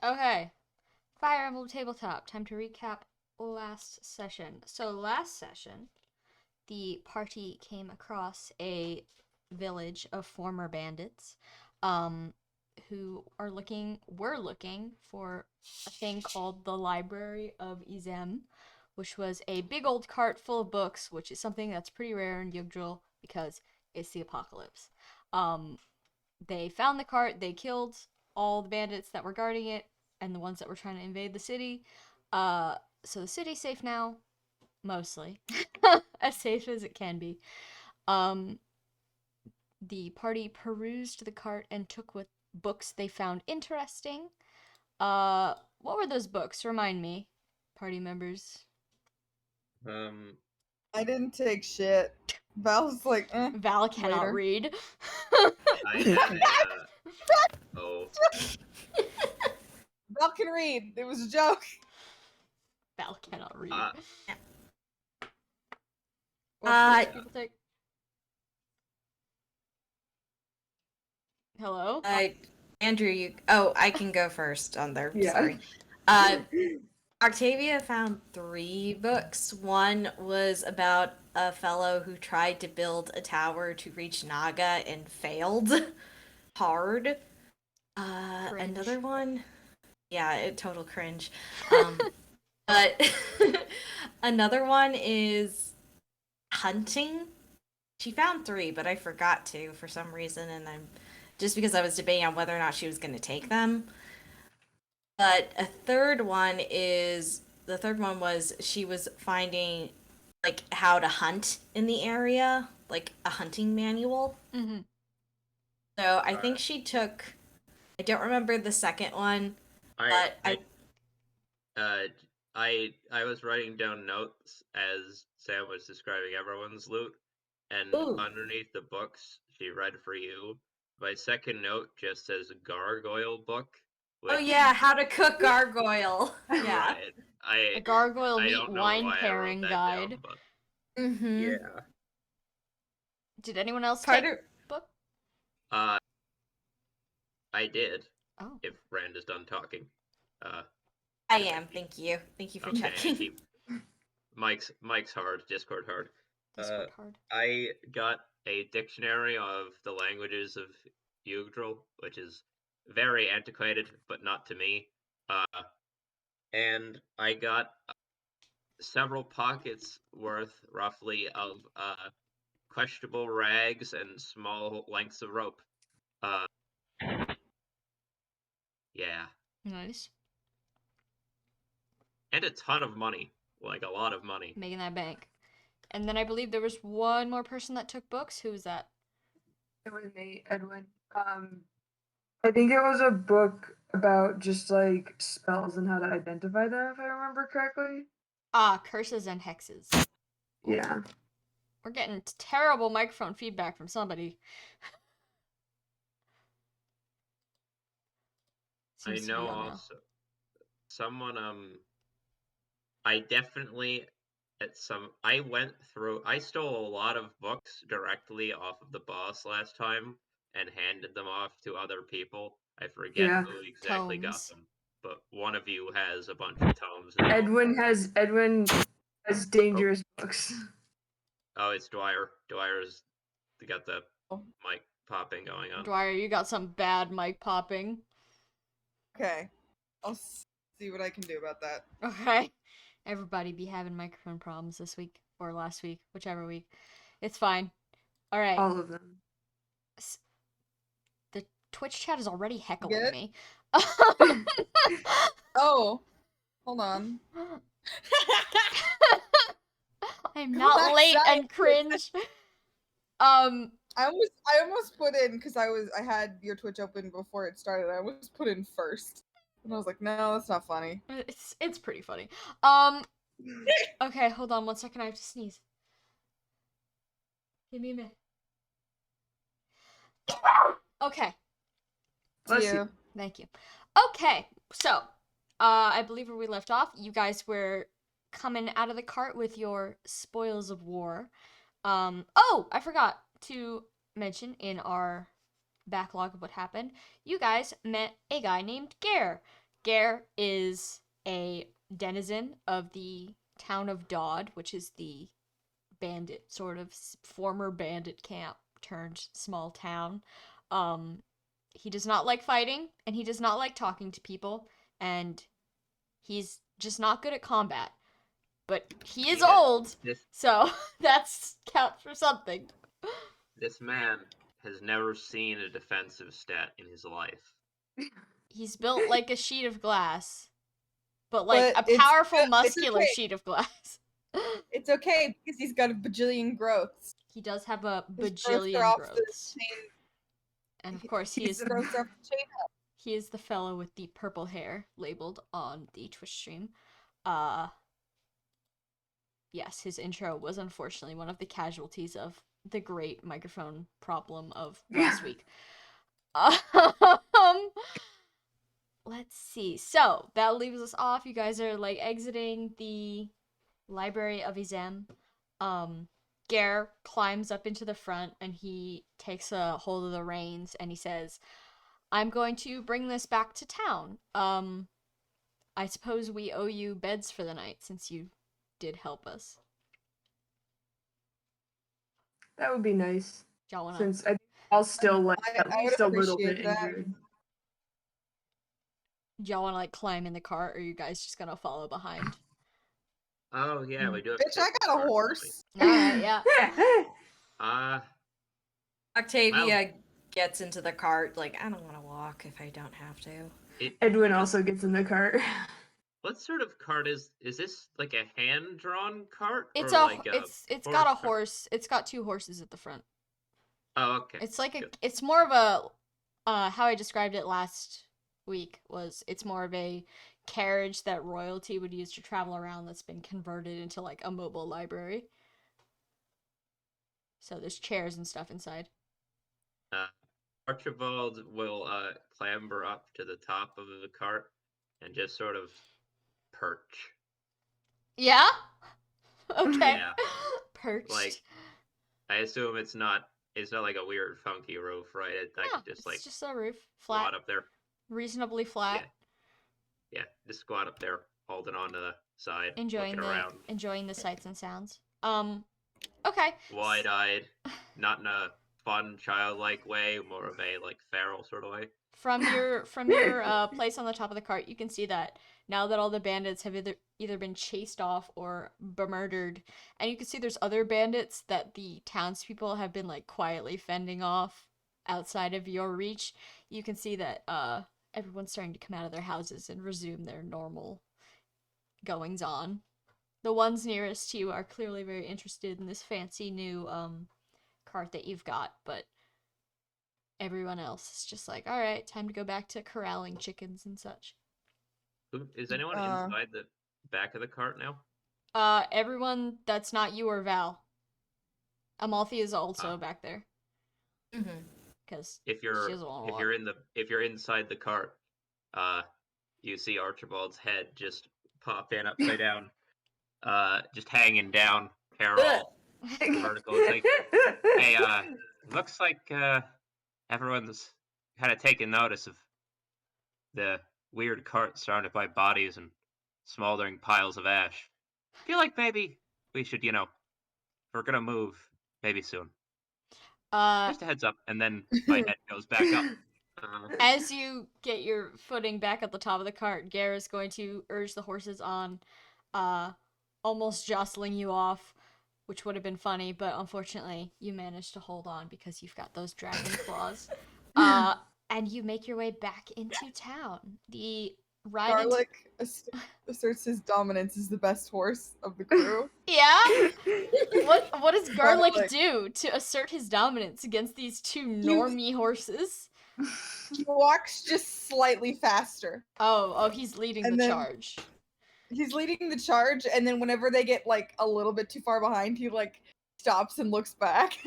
Okay. Fire Emblem Tabletop. Time to recap last session. So last session, the party came across a village of former bandits, um, who were looking for a thing called the Library of Izem, which was a big old cart full of books, which is something that's pretty rare in Jugdral because it's the apocalypse. Um, they found the cart, they killed all the bandits that were guarding it, and the ones that were trying to invade the city. So the city's safe now, mostly. As safe as it can be. Um, the party perused the cart and took what books they found interesting. What were those books? Remind me, party members. Um, I didn't take shit. Val's like, Val cannot later. read. I had a, oh, Val can read. It was a joke. Val cannot read. Uh, What books people take? Hello? Andrew, I can go first on there. Yeah. Sorry. Octavia found 3 books. One was about a fellow who tried to build a tower to reach Naga and failed hard. Another one, total cringe. But another one is hunting. She found 3, but I forgot 2 for some reason, and then just because I was debating on whether or not she was going to take them. But the third one was she was finding like how to hunt in the area, like a hunting manual. Mm-hmm. So I think she took. I don't remember the second one, but I was writing down notes as Sam was describing everyone's loot, and Ooh. underneath the books she read for you, my second note just says gargoyle book. Oh yeah, how to cook gargoyle. Yeah. Right. A gargoyle I meat don't know wine why pairing I wrote that guide. down, but Mm-hmm. yeah. Did anyone else take a book? I did. Oh. If Rand is done talking. I am. Thank you. Thank you for okay, checking. Mike's hard. Discord hard. Discord hard. I got a dictionary of the languages of Jugdral, which is very antiquated, but not to me. And I got several pockets worth, roughly, of questionable rags and small lengths of rope. Yeah. Nice. And a ton of money. Like, a lot of money. Making that bank. And then I believe there was one more person that took books. Who was that? It was me, Edwin. I think it was a book about just like spells and how to identify them, if I remember correctly. Curses and hexes. Yeah. We're getting terrible microphone feedback from somebody. I know also someone I definitely I stole a lot of books directly off of the boss last time and handed them off to other people. I forget who exactly got them, but one of you has a bunch of tomes. Edwin has dangerous books. Oh, it's Dwyer. Dwyer's got the mic popping going on. Dwyer, you got some bad mic popping. Okay. I'll see what I can do about that. Okay. Everybody be having microphone problems this week or last week, whichever week. It's fine. All right. All of them. The Twitch chat is already heckling me. Oh, hold on. I'm not late and cringe. I almost put in because I had your Twitch open before it started. I almost put in first, and I was like, no, that's not funny. It's pretty funny. Okay, hold on 1 second. I have to sneeze. Give me a minute. Okay. Bless you. Thank you. Okay, so I believe where we left off, you guys were coming out of the cart with your spoils of war. Oh, I forgot to mention in our backlog of what happened, you guys met a guy named Gare. Gare is a denizen of the town of Dodd, which is the bandit, sort of former bandit camp turned small town. He does not like fighting, and he does not like talking to people, and he's just not good at combat. But he is old, so that's counts for something. This man has never seen a defensive stat in his life. He's built like a sheet of glass, but like a powerful, muscular sheet of glass. It's okay because he's got a bajillion growths. He does have a bajillion growths. And of course, he is the fellow with the purple hair labeled on the Twitch stream. Yes, his intro was unfortunately one of the casualties of the great microphone problem of last week. Let's see. So that leaves us off. You guys are like exiting the Library of Izem. Gare climbs up into the front and he takes a hold of the reins and he says, I'm going to bring this back to town. I suppose we owe you beds for the night since you did help us. That would be nice. Y'all wanna... Since I'll still like at least a little bit injured. Y'all wanna like climb in the cart, or are you guys just gonna follow behind? Oh yeah, we do have Bitch, I got a horse. Alright, yeah. Octavia gets into the cart, like, I don't want to walk if I don't have to. Edwin also gets in the cart. What sort of cart is this? Like a hand-drawn cart? It's it's got a horse. It's got 2 horses at the front. Oh, okay. It's like it's more of a how I described it last week was it's more of a carriage that royalty would use to travel around that's been converted into like a mobile library. So there's chairs and stuff inside. Archibald will clamber up to the top of the cart and just sort of perch. Yeah? Okay. Yeah. Perched. Like, I assume it's not like a weird funky roof, right? It's just a roof. Flat. Squat up there. Reasonably flat. Yeah, just squat up there, holding on to the side, enjoying the sights and sounds. Okay. Wide-eyed, not in a fun, childlike way, more of a like feral sort of way. From your place on the top of the cart, you can see that now that all the bandits have either been chased off or murdered, and you can see there's other bandits that the townspeople have been like quietly fending off outside of your reach. You can see that everyone's starting to come out of their houses and resume their normal goings on. The ones nearest to you are clearly very interested in this fancy new cart that you've got, but everyone else is just like, alright, time to go back to corralling chickens and such. Is anyone inside the back of the cart now? Everyone that's not you or Val. Amalfi is also back there. Mm-hmm. Because if you're inside the cart, you see Archibald's head just pop in upside down, just hanging down, hair all vertical. It's like, hey, looks like everyone's kind of taking notice of the weird cart surrounded by bodies and smoldering piles of ash. I feel like maybe we should, if we're gonna move, maybe soon. Just a heads up, and then my head goes back up. As you get your footing back at the top of the cart, Gare is going to urge the horses on, almost jostling you off, which would have been funny, but unfortunately you managed to hold on because you've got those dragon claws. And you make your way back into town. The ride Garlic asserts his dominance as the best horse of the crew. Yeah? What does Garlic do to assert his dominance against these 2 normie horses? He walks just slightly faster. Oh, he's leading the charge. He's leading the charge, and then whenever they get like a little bit too far behind, he like stops and looks back.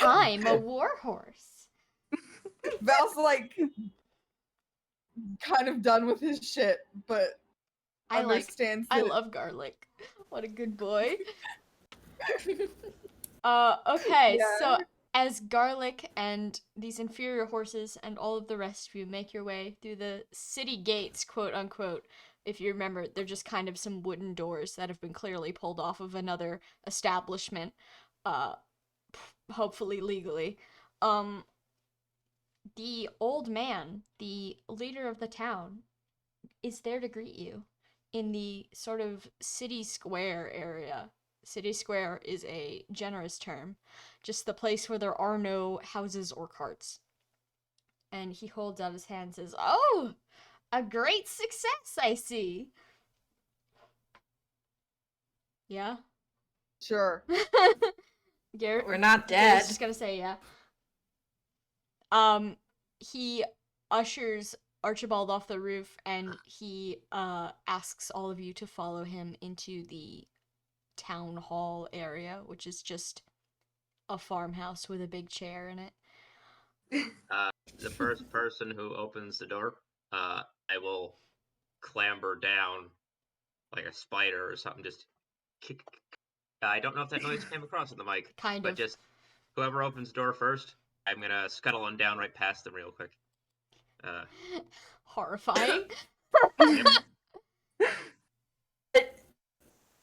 I'm a warhorse. Val's like kind of done with his shit, but understands. I love Garlic. What a good boy. Okay, yeah. So as Garlic and these inferior horses and all of the rest of you make your way through the city gates, quote unquote. If you remember, they're just kind of some wooden doors that have been clearly pulled off of another establishment, hopefully legally. The old man, the leader of the town, is there to greet you in the sort of city square area. City square is a generous term, just the place where there are no houses or carts. And he holds out his hand and says, "Oh, a great success, I see." Yeah? Sure. Garrett, We're not I dead. was just gonna say, yeah. He ushers Archibald off the roof, and he asks all of you to follow him into the town hall area, which is just a farmhouse with a big chair in it. The first person who opens the door, I will clamber down like a spider or something. Just kick. I don't know if that noise came across in the mic. Kind but of. just whoever opens the door first, I'm gonna scuttle on down right past them real quick. Horrifying.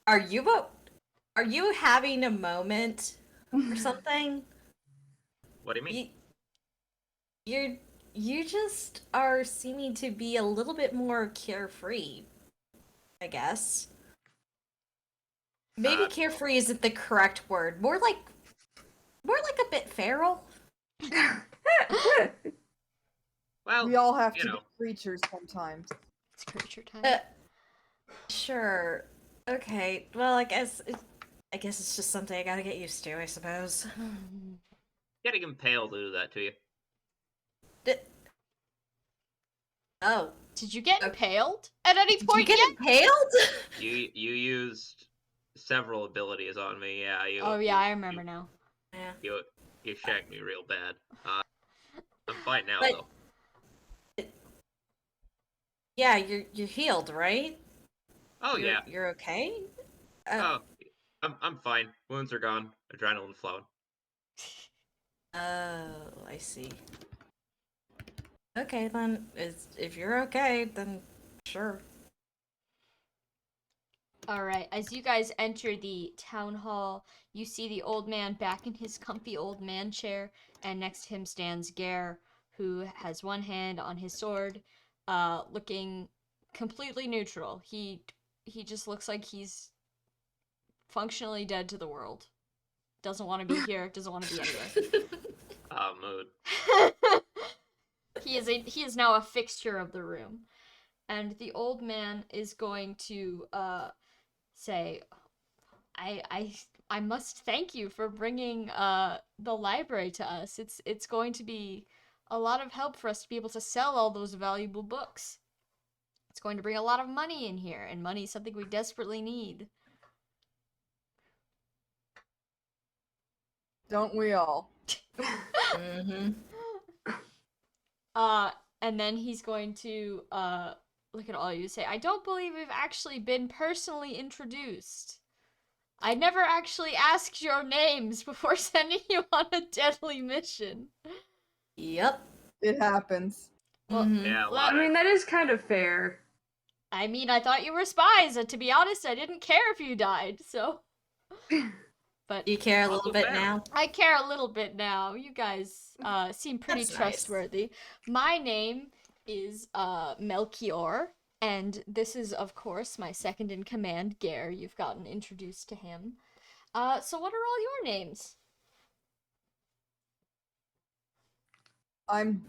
Are you having a moment or something? What do you mean? You just are seeming to be a little bit more carefree, I guess. Maybe carefree isn't the correct word. More like a bit feral. Well, We all have to know. be creatures sometimes. It's creature time. Sure. Okay. Well, I guess it's just something I gotta get used to, I suppose. Getting impaled will do that to you. Oh. Did you get impaled at any point Did you get impaled? You used several abilities on me, yeah. I remember now. Yeah. You shagged me real bad. I'm fine now, But- though. Yeah, you're healed, right? Oh, You're- yeah. You're okay? I'm fine. Wounds are gone. Adrenaline flowing. Oh, I see. Okay, then, if you're okay, then sure. Alright, as you guys enter the town hall, you see the old man back in his comfy old man chair, and next to him stands Gare, who has one hand on his sword, looking completely neutral. He just looks like he's functionally dead to the world. Doesn't want to be here, doesn't want to be anywhere. Mood. He is now a fixture of the room. And the old man is going to say, I must thank you for bringing the library to us. It's going to be a lot of help for us to be able to sell all those valuable books. It's going to bring a lot of money in here, and money is something we desperately need. Don't we all? Mm-hmm. And then he's going to look at all of you and say, I don't believe we've actually been personally introduced. I never actually asked your names before sending you on a deadly mission. Yep. It happens. Well, Yeah, I mean, that is kind of fair. I mean, I thought you were spies, and to be honest, I didn't care if you died, so... But You care a little bit fair. now? I care a little bit now. You guys seem pretty That's nice. trustworthy. My name is Melchior, and this is, of course, my second in command, Gare. You've gotten introduced to him. So what are all your names? I'm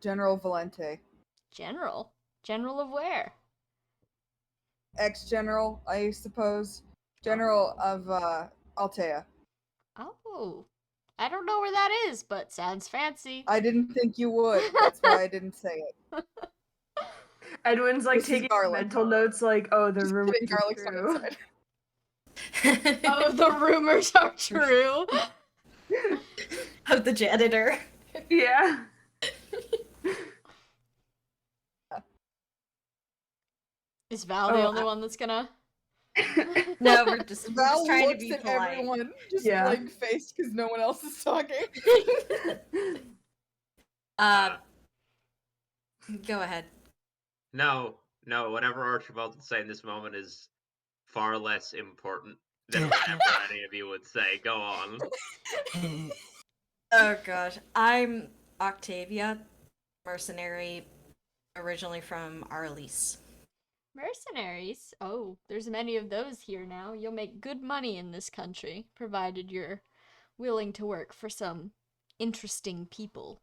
General Valente. General? General of where? Ex-general, I suppose. General of Altea. Oh, I don't know where that is, but sounds fancy. I didn't think you would. That's why I didn't say it. Edwin's like This is taking garlic. mental notes, like, oh, the Just rumors kidding, are garlic's on true. inside. Oh, the rumors are true. Of the janitor. Yeah. Is Val the only one that's gonna... No, we're just Val trying to looks be at polite. everyone just Yeah. blank faced because no one else is talking. Go ahead. No, whatever Archibald would say in this moment is far less important than whatever any of you would say. Go on. Oh gosh, I'm Octavia, mercenary, originally from Arlis. Mercenaries? Oh, there's many of those here now. You'll make good money in this country, provided you're willing to work for some interesting people.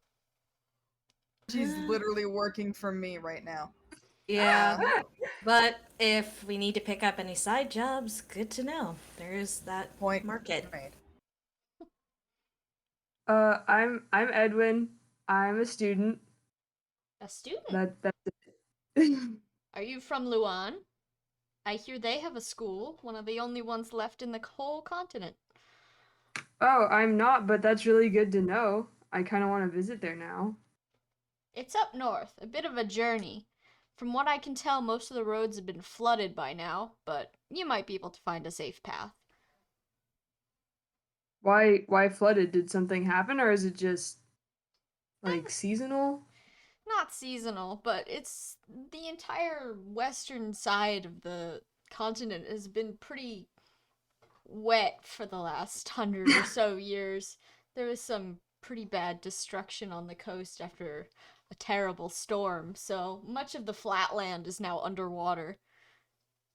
She's literally working for me right now. Yeah, but if we need to pick up any side jobs, good to know. There's that Point market. made. I'm Edwin. I'm a student. A student? That's it. Are you from Luan? I hear they have a school, one of the only ones left in the whole continent. Oh, I'm not, but that's really good to know. I kind of want to visit there now. It's up north, a bit of a journey. From what I can tell, most of the roads have been flooded by now, but you might be able to find a safe path. Why flooded? Did something happen, or is it just like seasonal? Not seasonal, but it's the entire western side of the continent has been pretty wet for the last 100 or so years. There was some pretty bad destruction on the coast after a terrible storm, so much of the flatland is now underwater.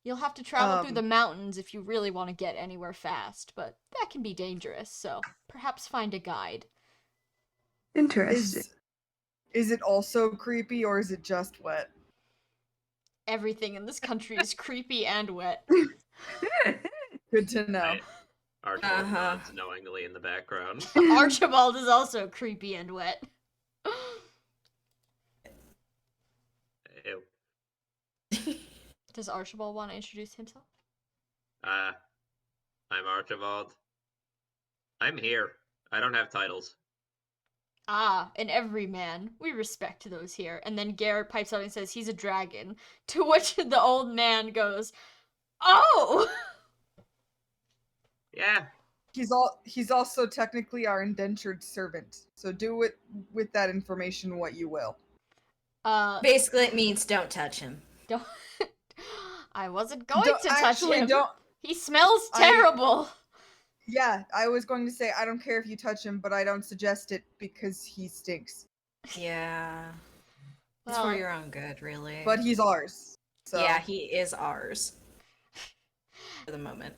You'll have to travel through the mountains if you really want to get anywhere fast, but that can be dangerous, so perhaps find a guide. Interesting. Is it also creepy or is it just wet? Everything in this country is creepy and wet. Good to know. Archibald nods knowingly in the background. Archibald is also creepy and wet. Ew. Does Archibald want to introduce himself? I'm Archibald. I'm here. I don't have titles. Ah, an everyman. We respect those here. And then Garrett pipes up and says he's a dragon. To which the old man goes, "Oh!" Yeah. He's also technically our indentured servant. So do with that information what you will. Basically, it means don't touch him. Don't. I wasn't going to touch him. Don't. He smells terrible. Yeah, I was going to say I don't care if you touch him, but I don't suggest it because he stinks. Yeah. It's for your own good, really. But he's ours. So. Yeah, he is ours. For the moment.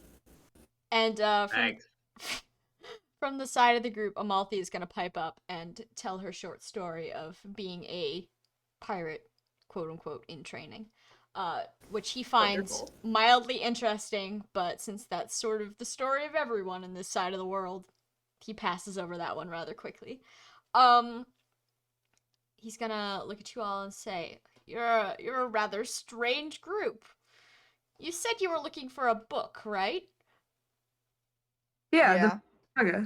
And from the side of the group, Amalthi is going to pipe up and tell her short story of being a pirate, quote unquote, in training. Which he finds mildly interesting, but since that's sort of the story of everyone in this side of the world, he passes over that one rather quickly. He's gonna look at you all and say, You're a rather strange group. You said you were looking for a book, right? Yeah. Okay.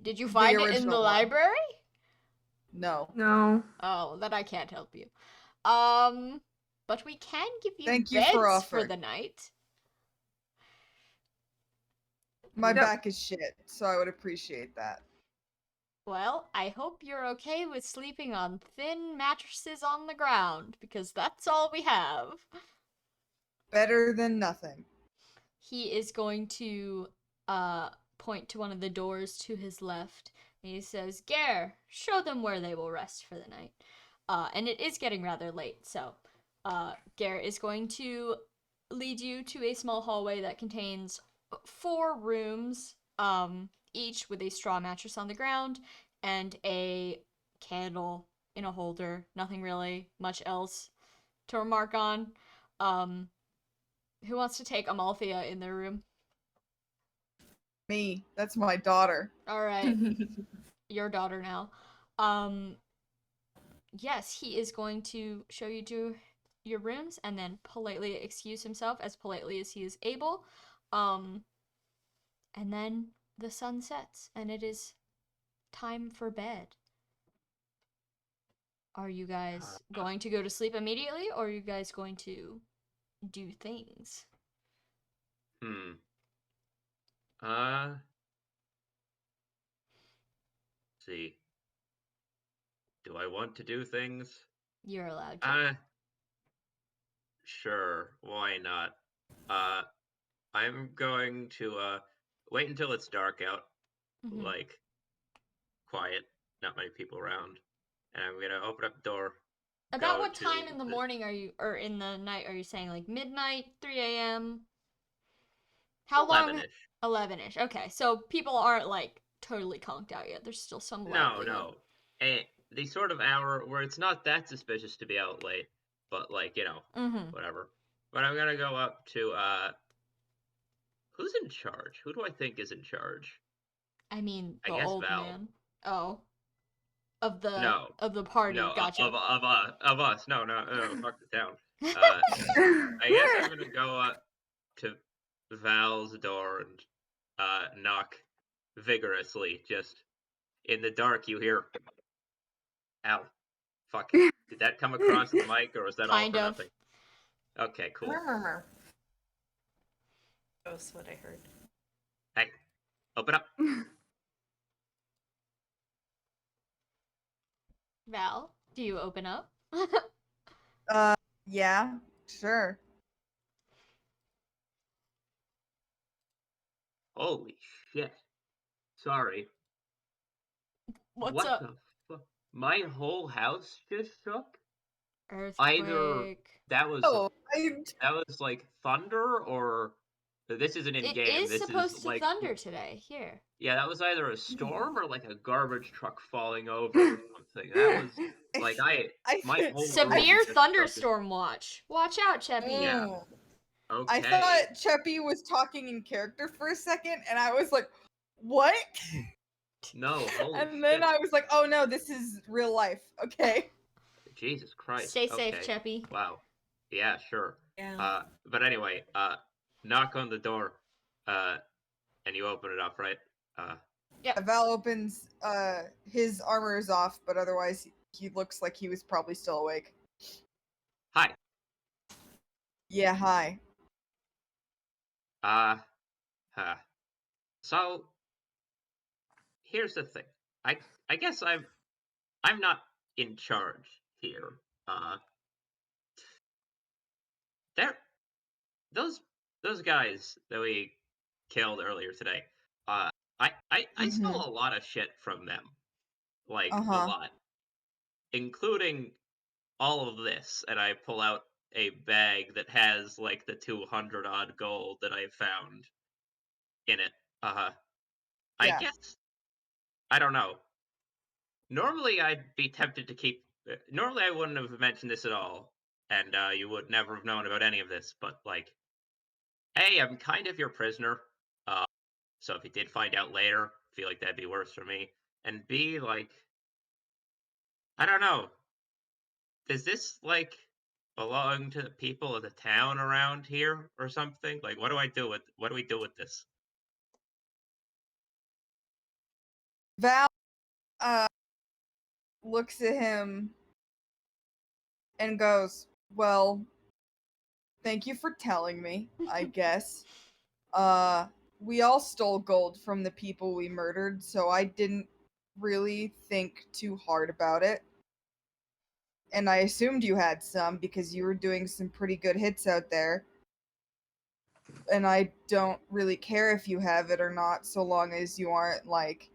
Did you find it in the library? No. No. Oh, then I can't help you. But we can give you beds for the night. My back is shit, so I would appreciate that. Well, I hope you're okay with sleeping on thin mattresses on the ground, because that's all we have. Better than nothing. He is going to point to one of the doors to his left, and he says, Gare, show them where they will rest for the night. And it is getting rather late, so Garrett is going to lead you to a small hallway that contains 4 rooms, each with a straw mattress on the ground and a candle in a holder. Nothing really much else to remark on. Who wants to take Amalthea in their room? Me. That's my daughter. All right. Your daughter now. Yes, he is going to show you to your rooms and then politely excuse himself as politely as he is able. And then the sun sets and it is time for bed. Are you guys going to go to sleep immediately or are you guys going to do things? Uh, see. Do I want to do things? You're allowed to. Sure. Why not? I'm going to wait until it's dark out, Mhm. like quiet, not many people around, and I'm gonna open up the door. About what time in the morning are you, or in the night are you saying? Like midnight, 3 a.m.? How long? 11-ish. 11-ish. Okay, so people aren't like totally conked out yet. There's still some likelihood. No. The sort of hour where it's not that suspicious to be out late, but like, whatever. But I'm gonna go up to who's in charge? Who do I think is in charge? I mean, the I guess old Val. man. Oh, of the No, party. no, Gotcha. of us. No, fuck the town. I guess I'm gonna go up to Val's door and knock vigorously. Just in the dark, you hear, "Ow, fuck." Did that come across the mic, or was that all Kind for of. nothing? Okay, cool. Murmur. That was what I heard. Hey, open up. Val, do you open up? Yeah, sure. Holy shit. Sorry. What's What up? the fuck? My whole house just shook? Earthquake. Either that was like thunder, or this isn't in It game. is This supposed is to like thunder today. Here. yeah, that was either a storm or like a garbage truck falling over or something. That was like my whole Severe room just thunderstorm watch. Watch out, Cheppy. Yeah. Okay. I thought Cheppy was talking in character for a second, and I was like, "What?" No, holy And then shit. I was like, "Oh no, this is real life." Okay. Jesus Christ. Stay safe, Okay. Cheppy. Wow. Yeah, sure. Yeah. But anyway, knock on the door, and you open it up, right? Yeah, Val opens. His armor is off, but otherwise he looks like he was probably still awake. Hi. Yeah, hi. So here's the thing. I guess I'm not in charge here. There those guys that we killed earlier today. I stole a lot of shit from them. Like a lot. Including all of this, and I pull out a bag that has like the 200 odd gold that I found in it. I guess I don't know. Normally I'd be tempted to keep normally I wouldn't have mentioned this at all, and you would never have known about any of this, but like A, I'm kind of your prisoner. Uh so if you did find out later, I feel like that'd be worse for me. And B, like I don't know. Does this like belong to the people of the town around here or something? Like what do we do with this? Val looks at him and goes, "Well, thank you for telling me, I guess. We all stole gold from the people we murdered, so I didn't really think too hard about it. And I assumed you had some because you were doing some pretty good hits out there. And I don't really care if you have it or not, so long as you aren't like,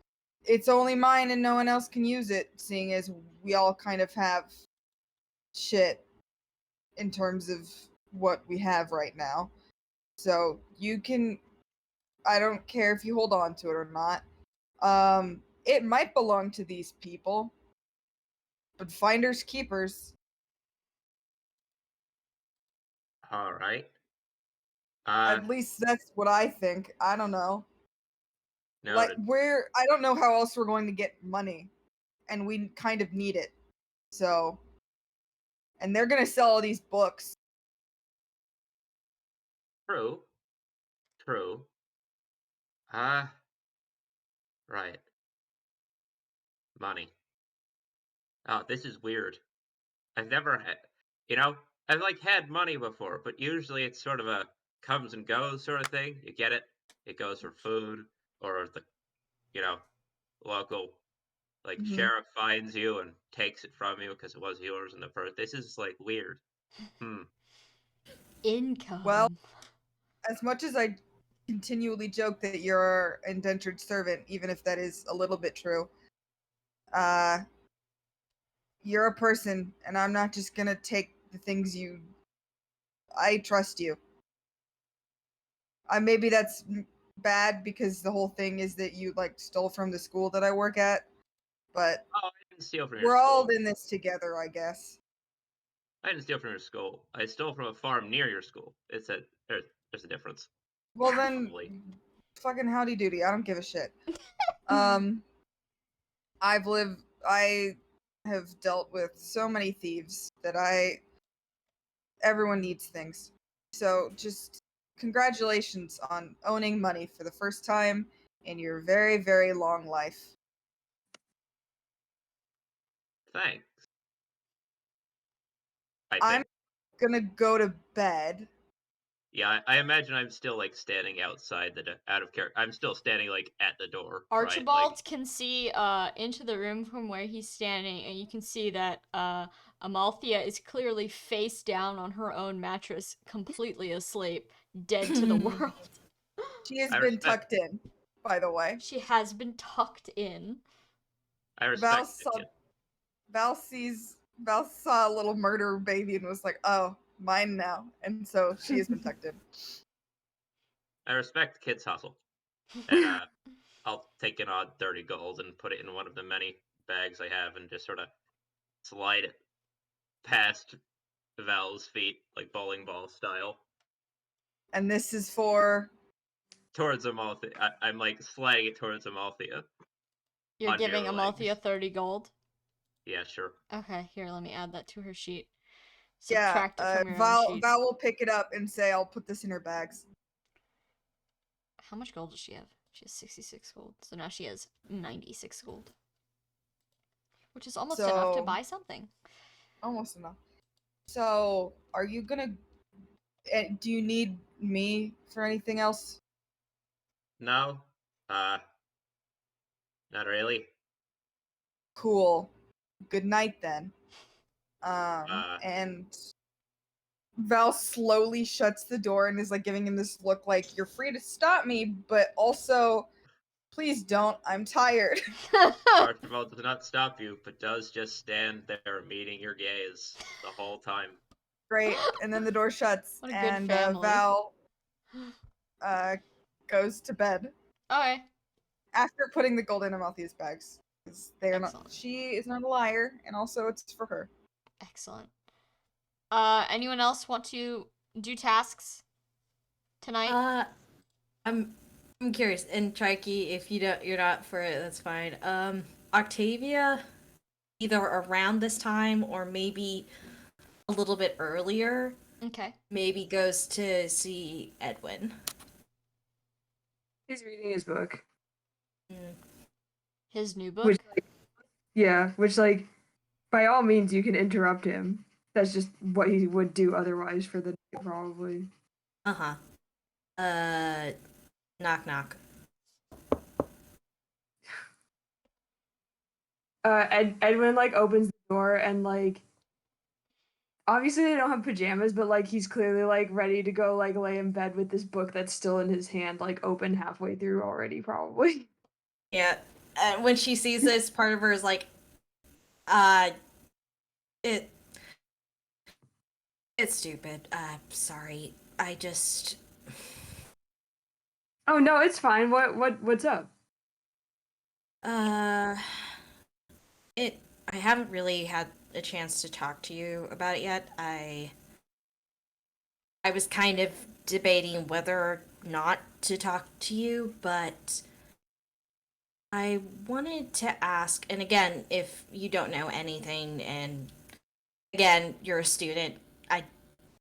it's only mine and no one else can use it, seeing as we all kind of have shit in terms of what we have right now. So you can, I don't care if you hold on to it or not. It might belong to these people, but finders keepers." All right. At least that's what I think. I don't know. Like, Noted. I don't know how else we're going to get money, and we kind of need it. So, and they're gonna sell all these books. True. True. Right. Money. Oh, this is weird. I've never had, I've like had money before, but usually it's sort of a comes and goes sort of thing. You get it. It goes for food, or the local sheriff finds you and takes it from you because it was yours in the first. This is weird. Income. Well, as much as I continually joke that you're an indentured servant, even if that is a little bit true, you're a person, and I'm not just gonna take the things you. I trust you. Maybe that's bad because the whole thing is that you stole from the school that I work at, but Oh, I didn't steal from your we're school. all in this together, I guess. I didn't steal from your school. I stole from a farm near your school. There's a difference. Well then, Probably. fucking howdy doody. I don't give a shit. I have dealt with so many thieves that everyone needs things. So just congratulations on owning money for the first time in your very, very long life. Thanks. I'm gonna go to bed. Yeah, I imagine I'm still standing outside out of character. I'm still standing at the door. Archibald right? can see into the room from where he's standing, and you can see that Amalthea is clearly face down on her own mattress, completely asleep, dead to the world. She has been tucked in, by the way. She has been tucked in. I respect Val saw a little murder baby and was like, "Oh, mine now," and so she has been tucked in. I respect the kid's hustle, and I'll take an odd 30 gold and put it in one of the many bags I have, and just sort of slide it past Val's feet, bowling ball style. And this is for towards Amalthea. I'm sliding it towards Amalthea. You're giving Amalthea 30 gold? Yeah, sure. Okay, here, let me add that to her sheet. Subtract it from your own sheet. Val will pick it up and say, "I'll put this in her bags." How much gold does she have? She has 66 gold. So now she has 96 gold. Which is almost enough to buy something. Almost enough. So, are you gonna... do you need me for anything else? No. Not really. Cool. Good night, then. And Val slowly shuts the door and is giving him this look like, "You're free to stop me, but also, please don't. I'm tired." Archibald does not stop you, but does just stand there meeting your gaze the whole time. Great. And then the door shuts, and Val goes to bed. Okay. After putting the gold in Amalthea's bags. They are not. She is not a liar, and also it's for her. Excellent. Anyone else want to do tasks tonight? I'm curious, and Trikey, if you're not for it, that's fine. Octavia, either around this time or maybe a little bit earlier. Okay. Maybe goes to see Edwin. He's reading his book. His new book? Which, by all means, you can interrupt him. That's just what he would do otherwise for the day, probably. Uh-huh. Knock knock. Edwin opens the door and obviously they don't have pajamas, but he's clearly ready to go lay in bed with this book that's still in his hand, open halfway through already, probably. Yeah. And when she sees this, part of her is it's stupid. Sorry. I just... Oh no, it's fine. What's up? I haven't really had a chance to talk to you about it yet. I was kind of debating whether or not to talk to you, but I wanted to ask, and again, if you don't know anything, and again, you're a student,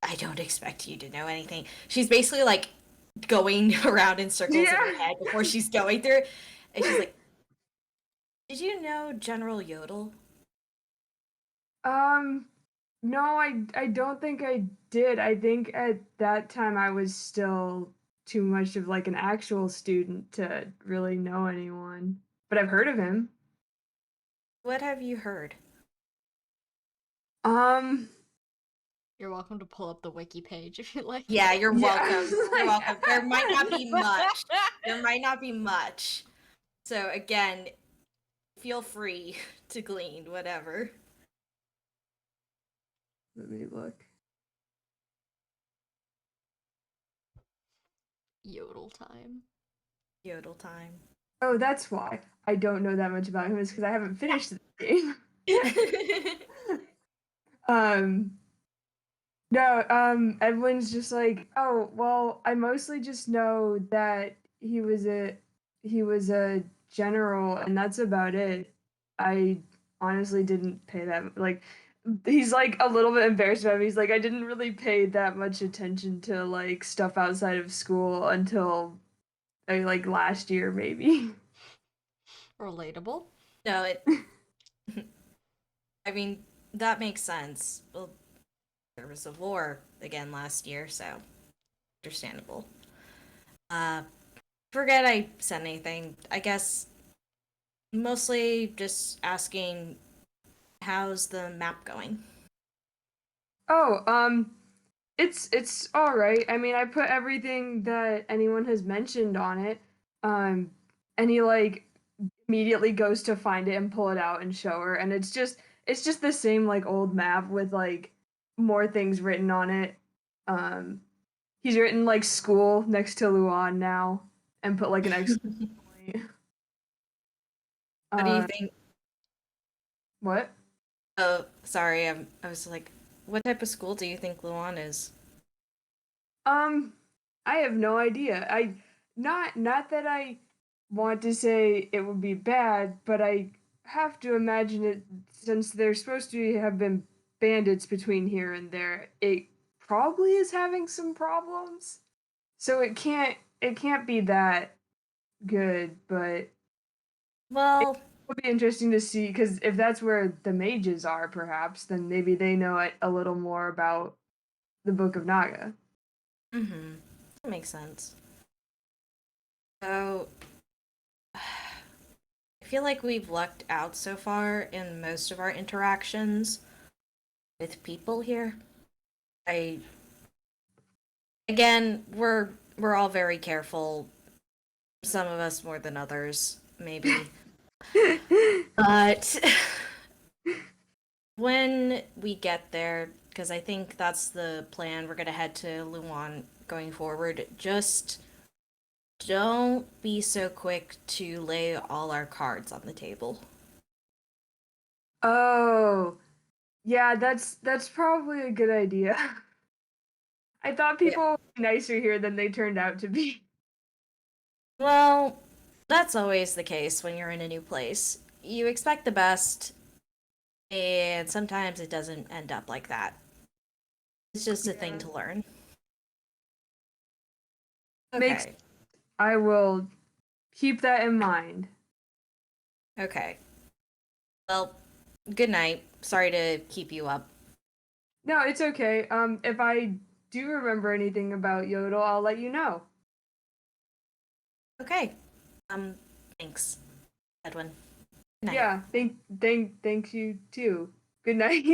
I don't expect you to know anything. She's basically going around in circles in her head before she's going through, and she's like, "Did you know General Yodel?" No, I don't think I did. I think at that time I was still too much of like an actual student to really know anyone. But I've heard of him. What have you heard? Um, You're welcome to pull up the wiki page if you like. Yeah, you're Yeah. welcome. You're welcome. There might not be much. There might not be much. So again, feel free to glean whatever. Let me look. Yodel time. Yodel time. Oh, that's why I don't know that much about him, is because I haven't finished the game. um, no, Edwin's just like, oh, well, I mostly just know that he was a general, and that's about it. I honestly didn't pay that like. He's like a little bit embarrassed about it. He's like, I didn't really pay that much attention to like stuff outside of school until like last year, maybe. Relatable. No, I mean, that makes sense. Well, there was a war again last year, so understandable. Forget I said anything. I guess mostly just asking how's the map going? Oh, it's all right. I mean, I put everything that anyone has mentioned on it. Um, and he like immediately goes to find it and pull it out and show her, and it's just the same like old map with like more things written on it. Um, he's written like school next to Luan now and put like an exclamation point. What do you Uh, think? what? Oh, sorry. I was like, what type of school do you think Luan is? Um, I have no idea. Not that I want to say it would be bad, but I have to imagine it since there's supposed to have been bandits between here and there. It probably is having some problems. So it can't be that good, but Well, it'll be interesting to see because if that's where the mages are, perhaps then maybe they know a little more about the Book of Naga. mm-hmm. That makes sense. So, I feel like we've lucked out so far in most of our interactions with people here. I again, we're all very careful. Some of us more than others, maybe. But when we get there, because I think that's the plan, we're gonna head to Luan going forward. Just don't be so quick to lay all our cards on the table. Oh, yeah, that's probably a good idea. I thought Yeah. people would be nicer here than they turned out to be. Well, that's always the case when you're in a new place. You expect the best, and sometimes it doesn't end up like that. It's just a thing Yeah. to learn. Makes Okay. I will keep that in mind. Okay. Well, good night. Sorry to keep you up. No, it's okay. If I do remember anything about Yodel, I'll let you know. Okay. Thanks, Edwin. Good night. Yeah, thank you too. Good night.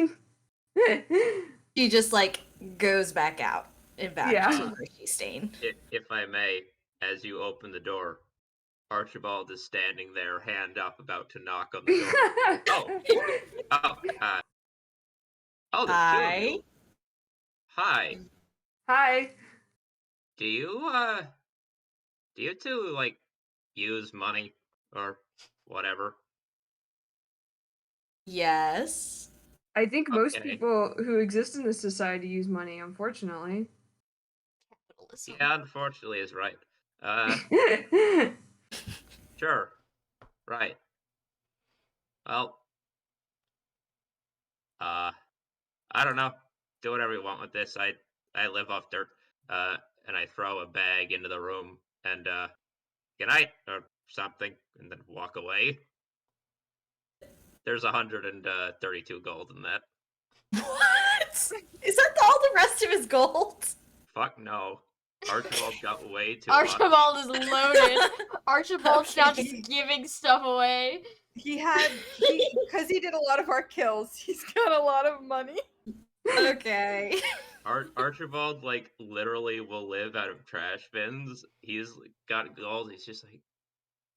She just like goes back out and back Yeah. to where she's staying. If I may, as you open the door, Archibald is standing there, hand up, about to knock on the door. Oh, oh, oh, there's two of you. Hi. Hi. Do you two, like, use money? Or whatever? Yes. I think most Okay. people who exist in this society use money, unfortunately. Capitalism. Yeah, unfortunately is right. Sure. Right. Well, I don't know. Do whatever you want with this. I live off dirt. And I throw a bag into the room and good night or something, and then walk away. There's 132 gold in that. What? Is that all the rest of his gold? Fuck no. Archibald got way too Archibald is loaded. Archibald's now Okay. just giving stuff away. Because he did a lot of our kills, he's got a lot of money. Okay. Archibald, like, literally will live out of trash bins. He's got gold. He's just like,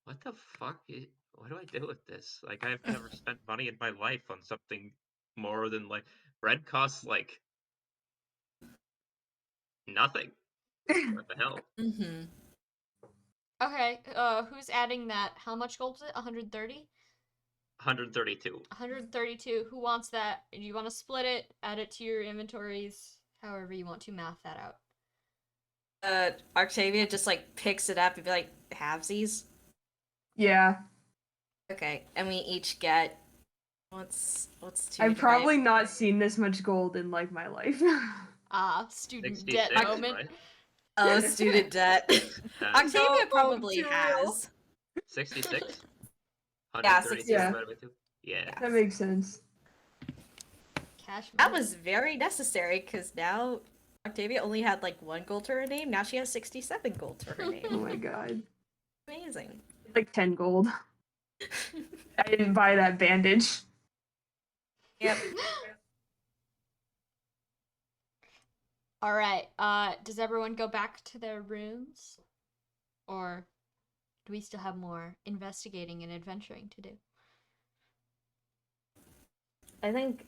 what the fuck? What do I do with this? Like, I've never spent money in my life on something more than, like, bread costs, like, nothing. What the hell? Mm-hmm. Okay, who's adding that? How much gold is it? 130? 132. 132. Who wants that? Do you want to split it, add it to your inventories? However you want to math that out. Octavia just like picks it up and be like, halvesies? Yeah. Okay, and we each get what's two? I've probably not seen this much gold in like my life. Student 66, debt moment. right? Oh, student debt. Octavia No, probably too has. 66? Yeah, 132 yeah. divided by 2? Yeah. That makes sense. Cash That money. was very necessary because now Octavia only had like 1 gold to her name. Now she has 67 gold to her Oh name. my god. Amazing. Like 10 gold. I didn't buy that bandage. Yep. All right. Does everyone go back to their rooms, or do we still have more investigating and adventuring to do? I think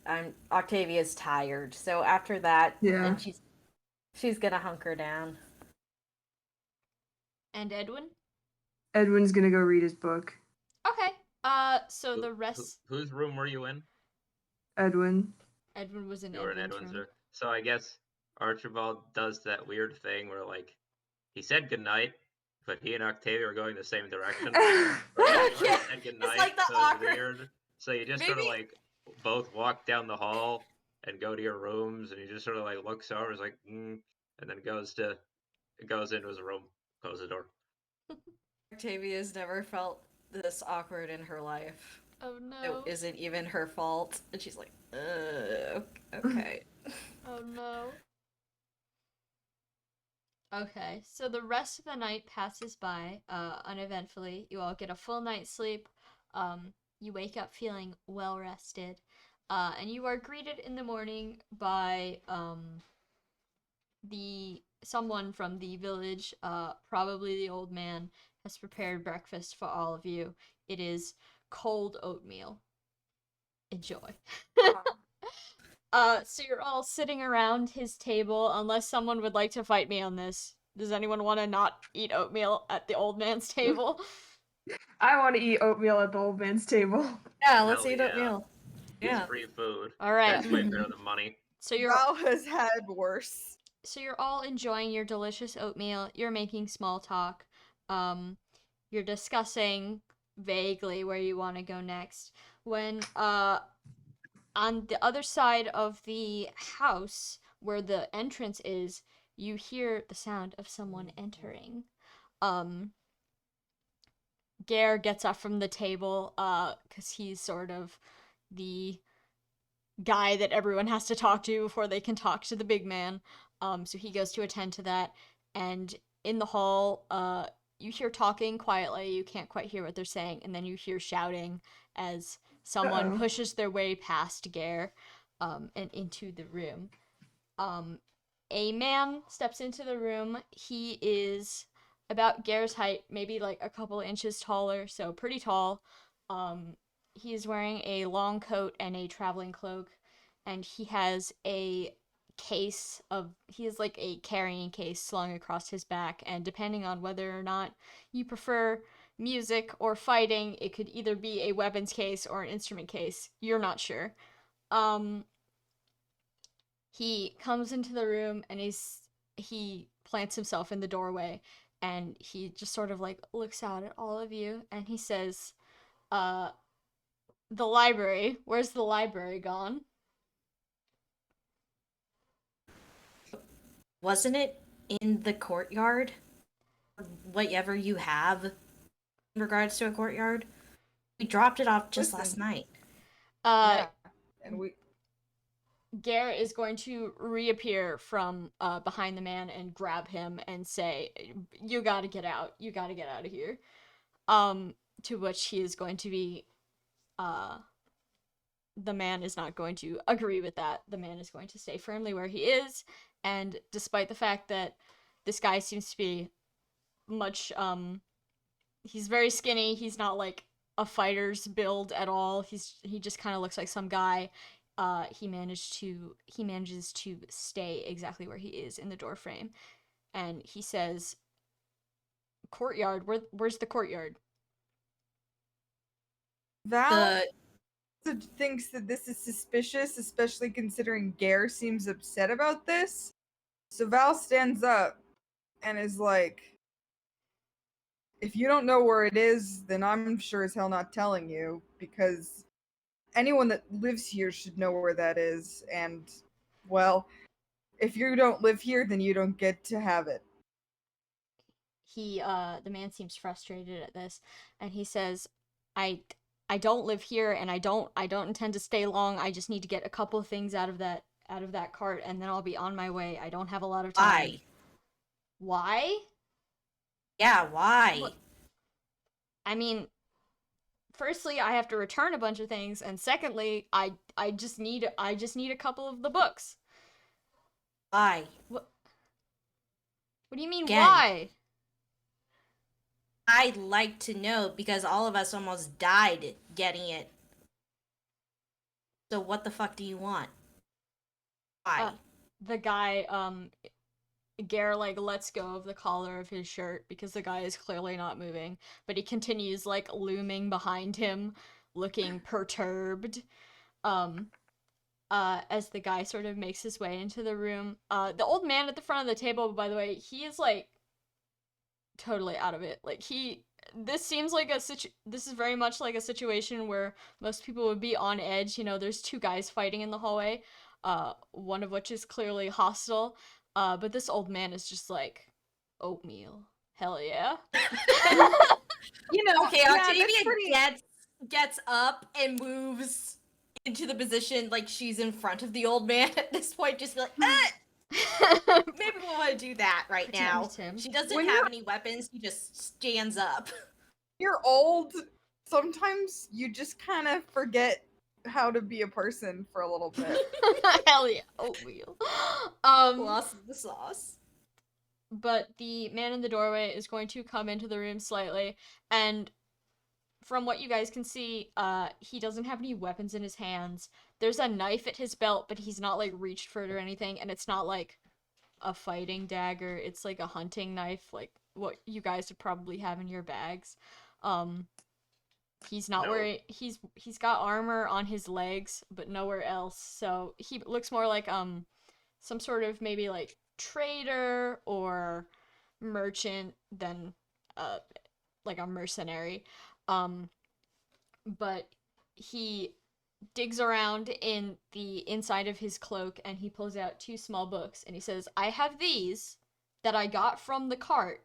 Octavia's tired, so after that, Yeah. then she's gonna hunker down. And Edwin? Edwin's gonna go read his book. Okay. So the rest. Whose room were you in? Edwin. Edwin was in You were in Edwin's Edwin's room. room. So I guess Archibald does that weird thing where, like, he said goodnight, but he and Octavia are going the same direction. Yeah, Said goodnight, it's like the so awkward. weird. So you just sort of Maybe- like both walk down the hall and go to your rooms, and he just sort of like looks over, is like, and then goes into his room, closes the door. Octavia's never felt this awkward in her life. Oh no. It isn't even her fault, and she's like, okay. Oh no. Okay, so the rest of the night passes by uneventfully. You all get a full night's sleep. You wake up feeling well rested. And you are greeted in the morning by someone from the village, probably the old man, has prepared breakfast for all of you. It is cold oatmeal. Enjoy. So you're all sitting around his table, unless someone would like to fight me on this. Does anyone want to not eat oatmeal at the old man's table? I want to eat oatmeal at the old man's table. Yeah, let's Hell eat yeah. oatmeal. It's Yeah. free food. All right. That's way better than money. So you're Val has had worse. so you're all enjoying your delicious oatmeal. You're making small talk. You're discussing vaguely where you want to go next. When on the other side of the house where the entrance is, you hear the sound of someone entering. Gare gets up from the table, because he's sort of the guy that everyone has to talk to before they can talk to the big man. So he goes to attend to that, and in the hall, you hear talking quietly. You can't quite hear what they're saying, and then you hear shouting as someone pushes their way past Gare, and into the room. A man steps into the room. He is about Gare's height, maybe like a couple inches taller, so pretty tall. He is wearing a long coat and a traveling cloak, and he has a carrying case slung across his back, and depending on whether or not you prefer music or fighting, it could either be a weapons case or an instrument case. You're not sure. He comes into the room and he plants himself in the doorway, and he just sort of like looks out at all of you, and he says, the library. Where's the library gone? Wasn't it in the courtyard? Whatever you have in regards to a courtyard? We dropped it off just last night. Yeah. And Gare is going to reappear from behind the man and grab him and say, "You gotta get out. You gotta get out of here." To which he is going to be, the man is not going to agree with that. The man is going to stay firmly where he is, and despite the fact that this guy seems to be much, he's very skinny. He's not like a fighter's build at all. He just kind of looks like some guy. He manages to stay exactly where he is in the door frame, and he says, "Courtyard. Where's the courtyard?" Val thinks that this is suspicious, especially considering Gare seems upset about this. So Val stands up and is like, "If you don't know where it is, then I'm sure as hell not telling you, because anyone that lives here should know where that is, and, well, if you don't live here, then you don't get to have it." The man seems frustrated at this, and he says, I don't live here, and I don't intend to stay long. I just need to get a couple of things out of that cart, and then I'll be on my way. I don't have a lot of time. Why? Yeah, why? What? I mean, firstly, I have to return a bunch of things, and secondly, I just need a couple of the books. Why? What do you mean, Again. why? I'd like to know, because all of us almost died getting it. So what the fuck do you want? Why? The guy, Gare, like, lets go of the collar of his shirt because the guy is clearly not moving, but he continues, like, looming behind him, looking perturbed. As the guy sort of makes his way into the room. The old man at the front of the table, by the way, he is, like, totally out of it. Like, this seems like this is very much like a situation where most people would be on edge. You know, there's two guys fighting in the hallway, one of which is clearly hostile, but this old man is just like, oatmeal. Hell yeah. You know, okay, yeah, Octavia gets up and moves into the position like she's in front of the old man at this point, just be like, maybe we want to do that right now. She doesn't have any weapons, she just stands up. You're old. Sometimes you just kind of forget how to be a person for a little bit. Hell yeah, oatmeal. Lost the sauce. But the man in the doorway is going to come into the room slightly, and from what you guys can see, he doesn't have any weapons in his hands. There's a knife at his belt, but he's not, like, reached for it or anything, and it's not, like, a fighting dagger. It's, like, a hunting knife, like what you guys would probably have in your bags. He's not wearing... He's got armor on his legs, but nowhere else, so he looks more like, some sort of maybe, like, trader or merchant than, like, a mercenary. But he digs around in the inside of his cloak and he pulls out two small books and he says, I have these that I got from the cart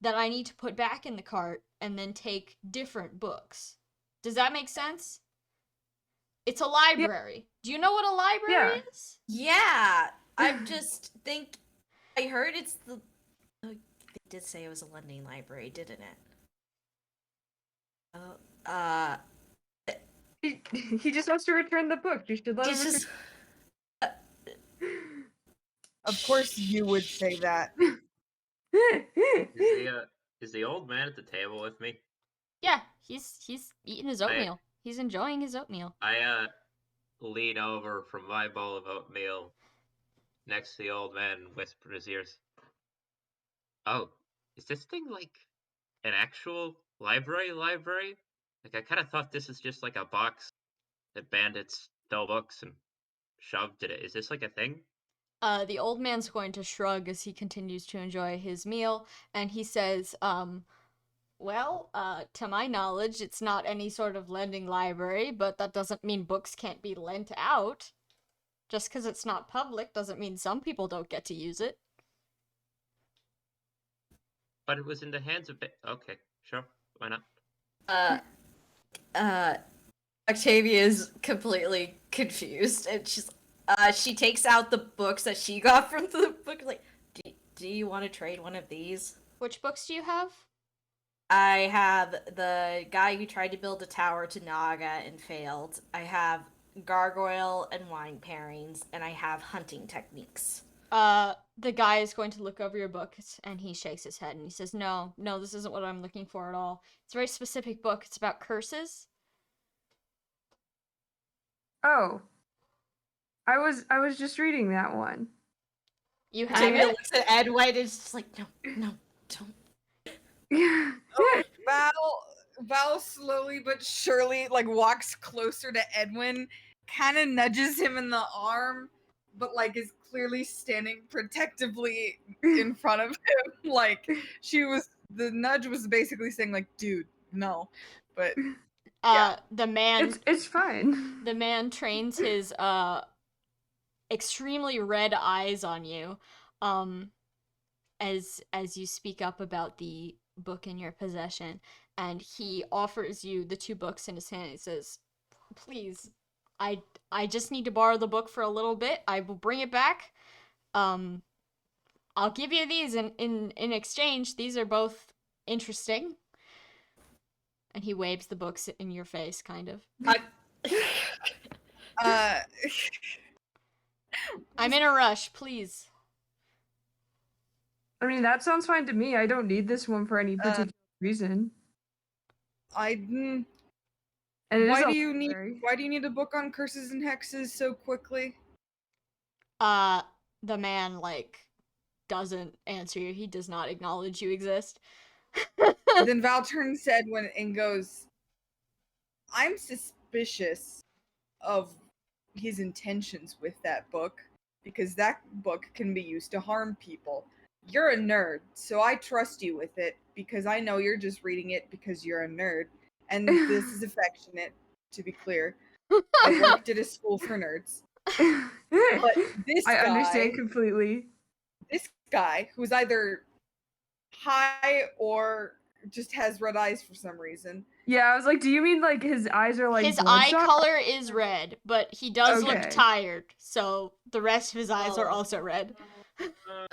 that I need to put back in the cart and then take different books. Does that make sense? It's a library. Yeah. Do you know what a library is? Yeah, I just think I heard it's the... They did say it was a lending library, didn't it? He just wants to return the book. You should let him return. Of course you would say that. Is the old man at the table with me? Yeah, he's eating his oatmeal. He's enjoying his oatmeal. I lean over from my bowl of oatmeal next to the old man and whisper in his ears. Oh, is this thing like an actual library? Like, I kind of thought this is just like a box that bandits stole books and shoved in it. Is this like a thing? The old man's going to shrug as he continues to enjoy his meal, and he says, well, to my knowledge, it's not any sort of lending library, but that doesn't mean books can't be lent out. Just because it's not public doesn't mean some people don't get to use it. But it was in the hands of... Okay, sure, why not? Octavia is completely confused, and she's like, She takes out the books that she got from the book. Like, do you want to trade one of these? Which books do you have? I have the guy who tried to build a tower to Naga and failed. I have gargoyle and wine pairings, and I have hunting techniques. The guy is going to look over your book and he shakes his head and he says, No, this isn't what I'm looking for at all. It's a very specific book. It's about curses. Oh. I was just reading that one. You have Jamie it? looks at Edwin and is just like, no, don't. Val slowly but surely like walks closer to Edwin, kind of nudges him in the arm, but like is clearly standing protectively in front of him. Like the nudge was basically saying like, dude, no. But yeah. The man It's fine. The man trains his extremely red eyes on you as you speak up about the book in your possession, and he offers you the 2 books in his hand. He says, please, I just need to borrow the book for a little bit. I will bring it back. I'll give you these in exchange. These are both interesting. And he waves the books in your face, kind of. I'm in a rush, please. I mean, that sounds fine to me. I don't need this one for any particular reason. And why do you need a book on curses and hexes so quickly? The man doesn't answer you. He does not acknowledge you exist. Then Val turns to Edwin and goes, I'm suspicious of his intentions with that book, because that book can be used to harm people. You're a nerd, so I trust you with it, because I know you're just reading it because you're a nerd. And this is affectionate, to be clear. I worked at a school for nerds. But I understand completely. This guy, who's either high or just has red eyes for some reason. Yeah, I was like, do you mean like his eyes are like his eye color is red, but he does look tired, so the rest of his eyes are also red. I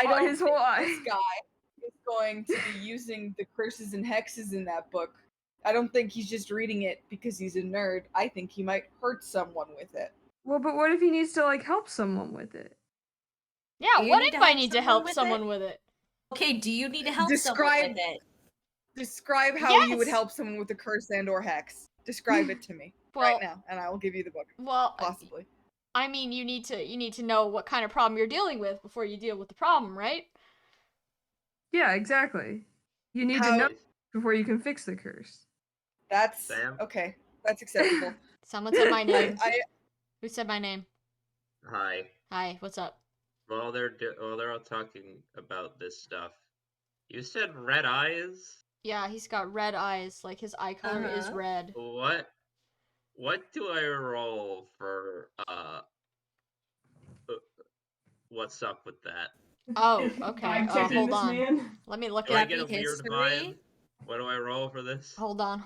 don't his whole eye. This guy is going to be using the curses and hexes in that book. I don't think he's just reading it because he's a nerd. I think he might hurt someone with it. Well, but what if he needs to like help someone with it? Yeah, what if I need to help someone with it? Okay, do you need to help someone with it? Describe how you would help someone with a curse and or hex. Describe it to me right now, and I will give you the book. Well, possibly. I mean, you need to know what kind of problem you're dealing with before you deal with the problem, right? Yeah, exactly. You need to know before you can fix the curse. That's okay. That's acceptable. Someone said my name. Who said my name? Hi. Hi. What's up? Well, they're all talking about this stuff. You said red eyes? Yeah, he's got red eyes. Like his eye color is red. What do I roll for what's up with that? Oh, okay. Hold on. Man. Let me look at it. Do I get a weird vibe? What do I roll for this? Hold on.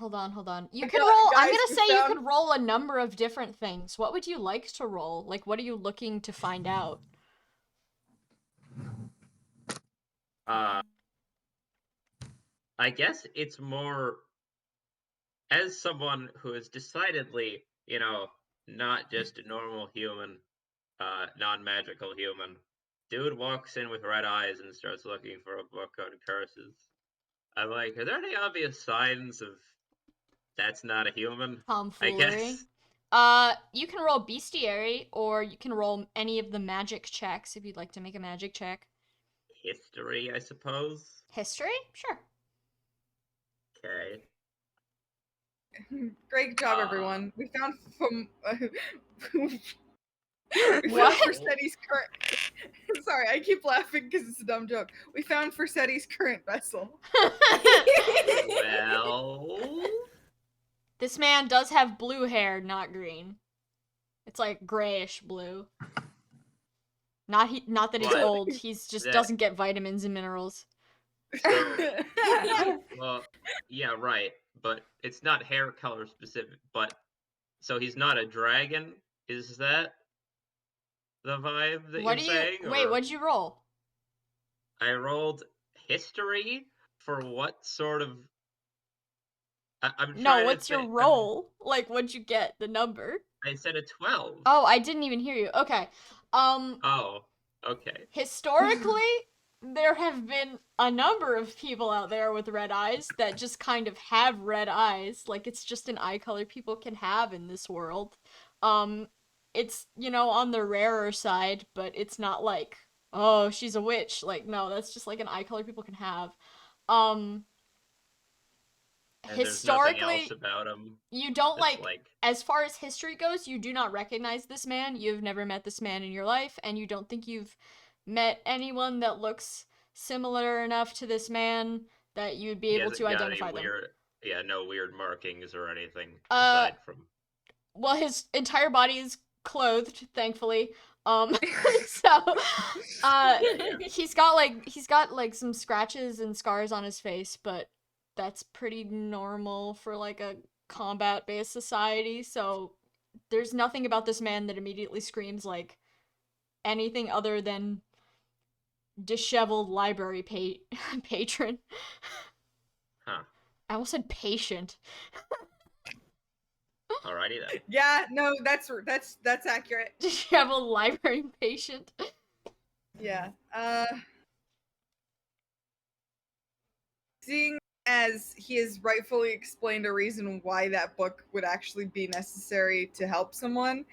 You can roll. I'm gonna say you could roll a number of different things. What would you like to roll? Like, what are you looking to find out? I guess it's more as someone who is decidedly, not just a normal human, non-magical human. Dude walks in with red eyes and starts looking for a book on curses. I'm like, are there any obvious signs of that's not a human? Tomfoolery. You can roll bestiary, or you can roll any of the magic checks if you'd like to make a magic check. History, I suppose. History? Sure. Okay. Great job, everyone. We found from what? Forseti's current. Sorry, I keep laughing because it's a dumb joke. We found Forseti's current vessel. Well, this man does have blue hair, not green. It's like grayish blue. Not that he's old. He's just doesn't get vitamins and minerals. Well, yeah, right. But it's not hair color specific. But so he's not a dragon. Is that the vibe that What you're do you saying? wait? Or What'd you roll? I rolled history for what sort of? I'm No, trying to what's your think. roll? Like, what'd you get? The number? I said a 12. Oh, I didn't even hear you. Okay. Oh, okay. Historically, there have been a number of people out there with red eyes that just kind of have red eyes. Like, it's just an eye color people can have in this world. Um, it's, on the rarer side, but it's not like, oh, she's a witch. Like, no, that's just like an eye color people can have. Um, And there's nothing else Historically, about him you don't that's like, as far as history goes, you do not recognize this man. You've never met this man in your life, and you don't think you've met anyone that looks similar enough to this man that you'd be he able to hasn't got any identify them. weird, yeah, no weird markings or anything Uh, aside from. well, his entire body is clothed, thankfully. So, Yeah. he's got like some scratches and scars on his face, but that's pretty normal for like a combat-based society. So there's nothing about this man that immediately screams like anything other than disheveled library patron. Huh. I almost said patient. Alrighty then. Yeah, no, that's accurate. Disheveled library patient. Yeah. Seeing as he has rightfully explained a reason why that book would actually be necessary to help someone,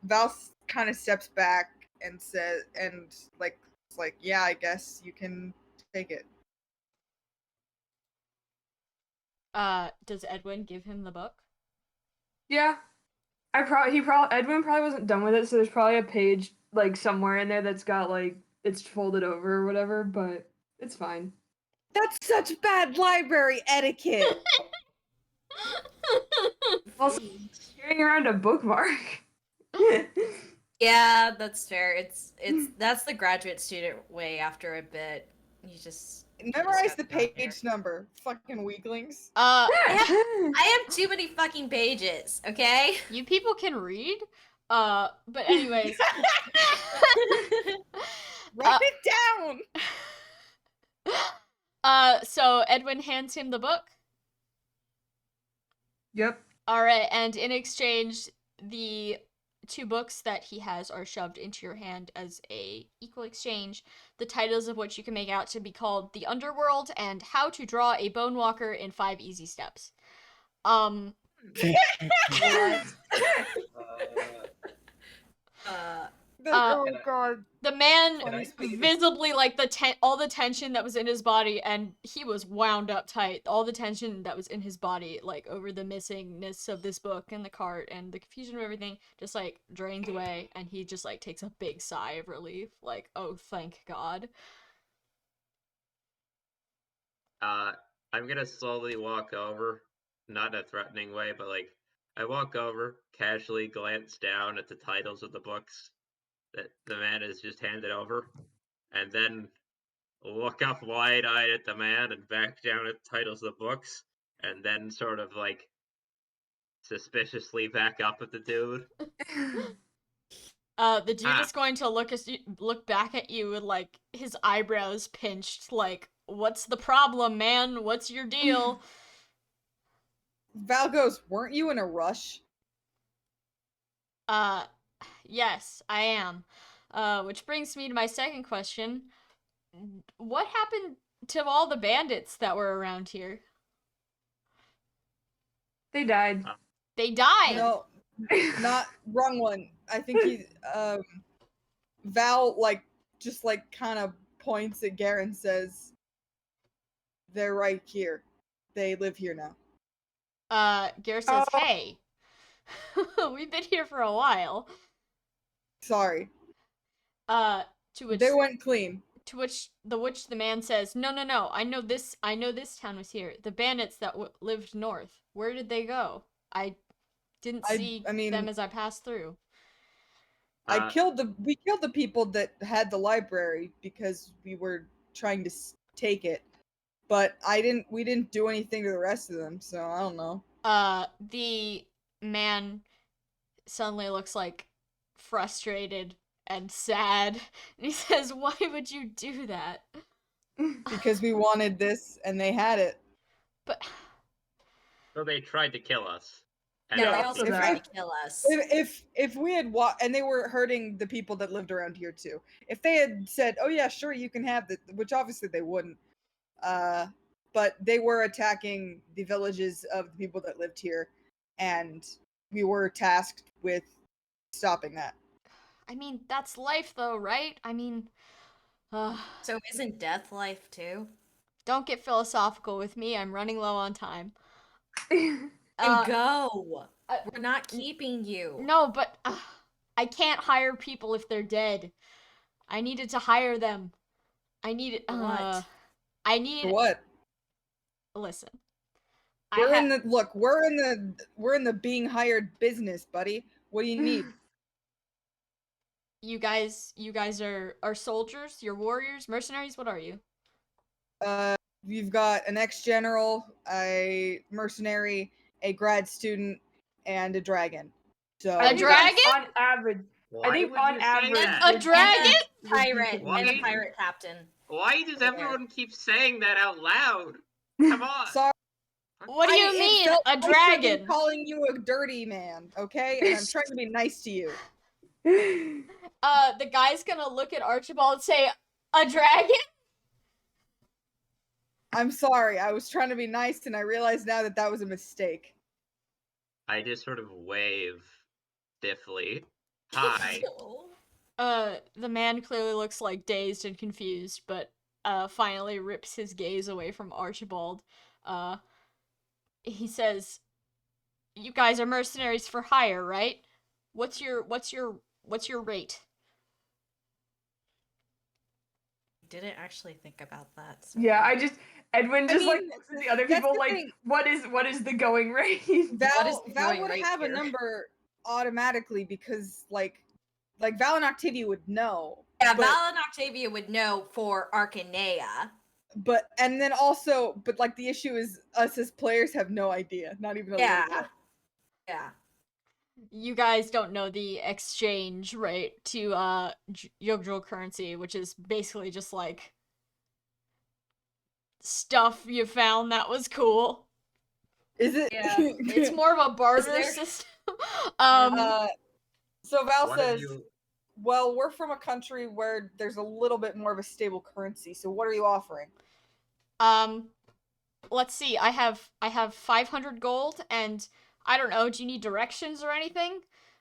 Val kind of steps back and says, and like, yeah, I guess you can take it. Does Edwin give him the book? Yeah. Edwin probably wasn't done with it, so there's probably a page like somewhere in there that's got like it's folded over or whatever, but it's fine. That's such bad library etiquette. Also, carrying around a bookmark. Yeah, that's fair. It's that's the graduate student way. After a bit, you just Memorize the got page number, fucking weaklings. I have too many fucking pages. Okay. You people can read. But anyways. Write it down. So Edwin hands him the book. Yep. All right, and in exchange, the 2 books that he has are shoved into your hand as a equal exchange. The titles of which you can make out to be called "The Underworld" and "How to Draw a Bone Walker in 5 Easy Steps." What? Oh god. The man Funny speed. visibly like all the tension that was in his body, and he was wound up tight. All the tension that was in his body, like over the missingness of this book and the cart and the confusion of everything, just like drains away, and he just like takes a big sigh of relief, like, oh, thank God. I'm gonna slowly walk over, not in a threatening way, but like I walk over, casually glance down at the titles of the books that the man has just handed over, and then look up wide-eyed at the man and back down at the titles of the books, and then sort of like suspiciously back up at the dude. The dude is going to look back at you with like his eyebrows pinched, like, what's the problem, man? What's your deal? Val goes, weren't you in a rush? Yes, I am. Which brings me to my second question. What happened to all the bandits that were around here? They died. They died! No, not wrong one. I think Val just kind of points at Gare and says, they're right here. They live here now. Gare says, hey, we've been here for a while. Sorry. To which they went clean. To which the man says, no, I know this town was here. The bandits that lived north, where did they go? I didn't see them as I passed through. We killed the people that had the library because we were trying to take it. But we didn't do anything to the rest of them, so I don't know. The man suddenly looks like frustrated and sad. And he says, "Why would you do that?" Because we wanted this and they had it. But So they tried to kill us. And No, Yeah, they not also be that. tried bad. to kill us. If we had and they were hurting the people that lived around here too. If they had said, "Oh yeah, sure, you can have it," which obviously they wouldn't. But they were attacking the villages of the people that lived here, and we were tasked with stopping that. I mean, that's life though, right? I mean, So isn't death life too? don't get philosophical with me. I'm running low on time. And go. uh, We're not keeping you. No, but I can't hire people if they're dead. I needed to hire them. I needed What? I need For what? Listen. We're in the being hired business, buddy. What do you need? You guys are soldiers, you're warriors, mercenaries, what are you? You've got an ex-general, a mercenary, a grad student, and a dragon. So A dragon? On average. Why I think would on you say average. that? A dragon? And the pirate. Why? And the pirate captain. Why does There. everyone keep saying that out loud? Come on. Sorry, What do you it mean, felt a nicer than dragon? calling you a dirty man, okay? And I'm trying to be nice to you. The guy's gonna look at Archibald and say, "A dragon?" I'm sorry. I was trying to be nice, and I realize now that that was a mistake. I just sort of wave stiffly. Hi. The man clearly looks like dazed and confused, but finally rips his gaze away from Archibald. He says, "You guys are mercenaries for hire, right? What's your rate?" Didn't actually think about that. So. Yeah, Edwin just like mean, looks at the other that's people the like, thing. what is the going rate? Val the going would rate have a here? number automatically because like Val and Octavia would know. Yeah, but, Val and Octavia would know for Arcanea. But like the issue is us as players have no idea, not even a little bit. Yeah. You guys don't know the exchange rate to Jugdral currency, which is basically just like stuff you found that was cool. Is it? Yeah. It's more of a barter there- system. So Val What have says, you... "Well, we're from a country where there's a little bit more of a stable currency. So what are you offering?" Let's see. I have 500 gold, and I don't know. Do you need directions or anything?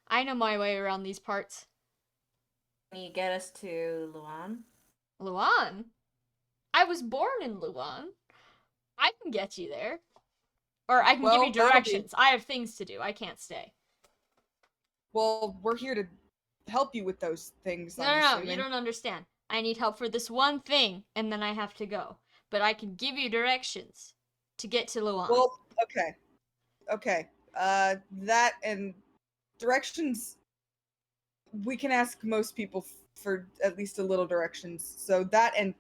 I know my way around these parts. Can you get us to Luan? Luan? I was born in Luan. I can get you there. Or I can give you Well, directions. I have things to do. I can't stay. Well, we're here to help you with those things. No, I'm no, assuming. you don't understand. I need help for this one thing, and then I have to go. But I can give you directions to get to Luan. Well, okay. That and directions. We can ask most people for at least a little directions. So that and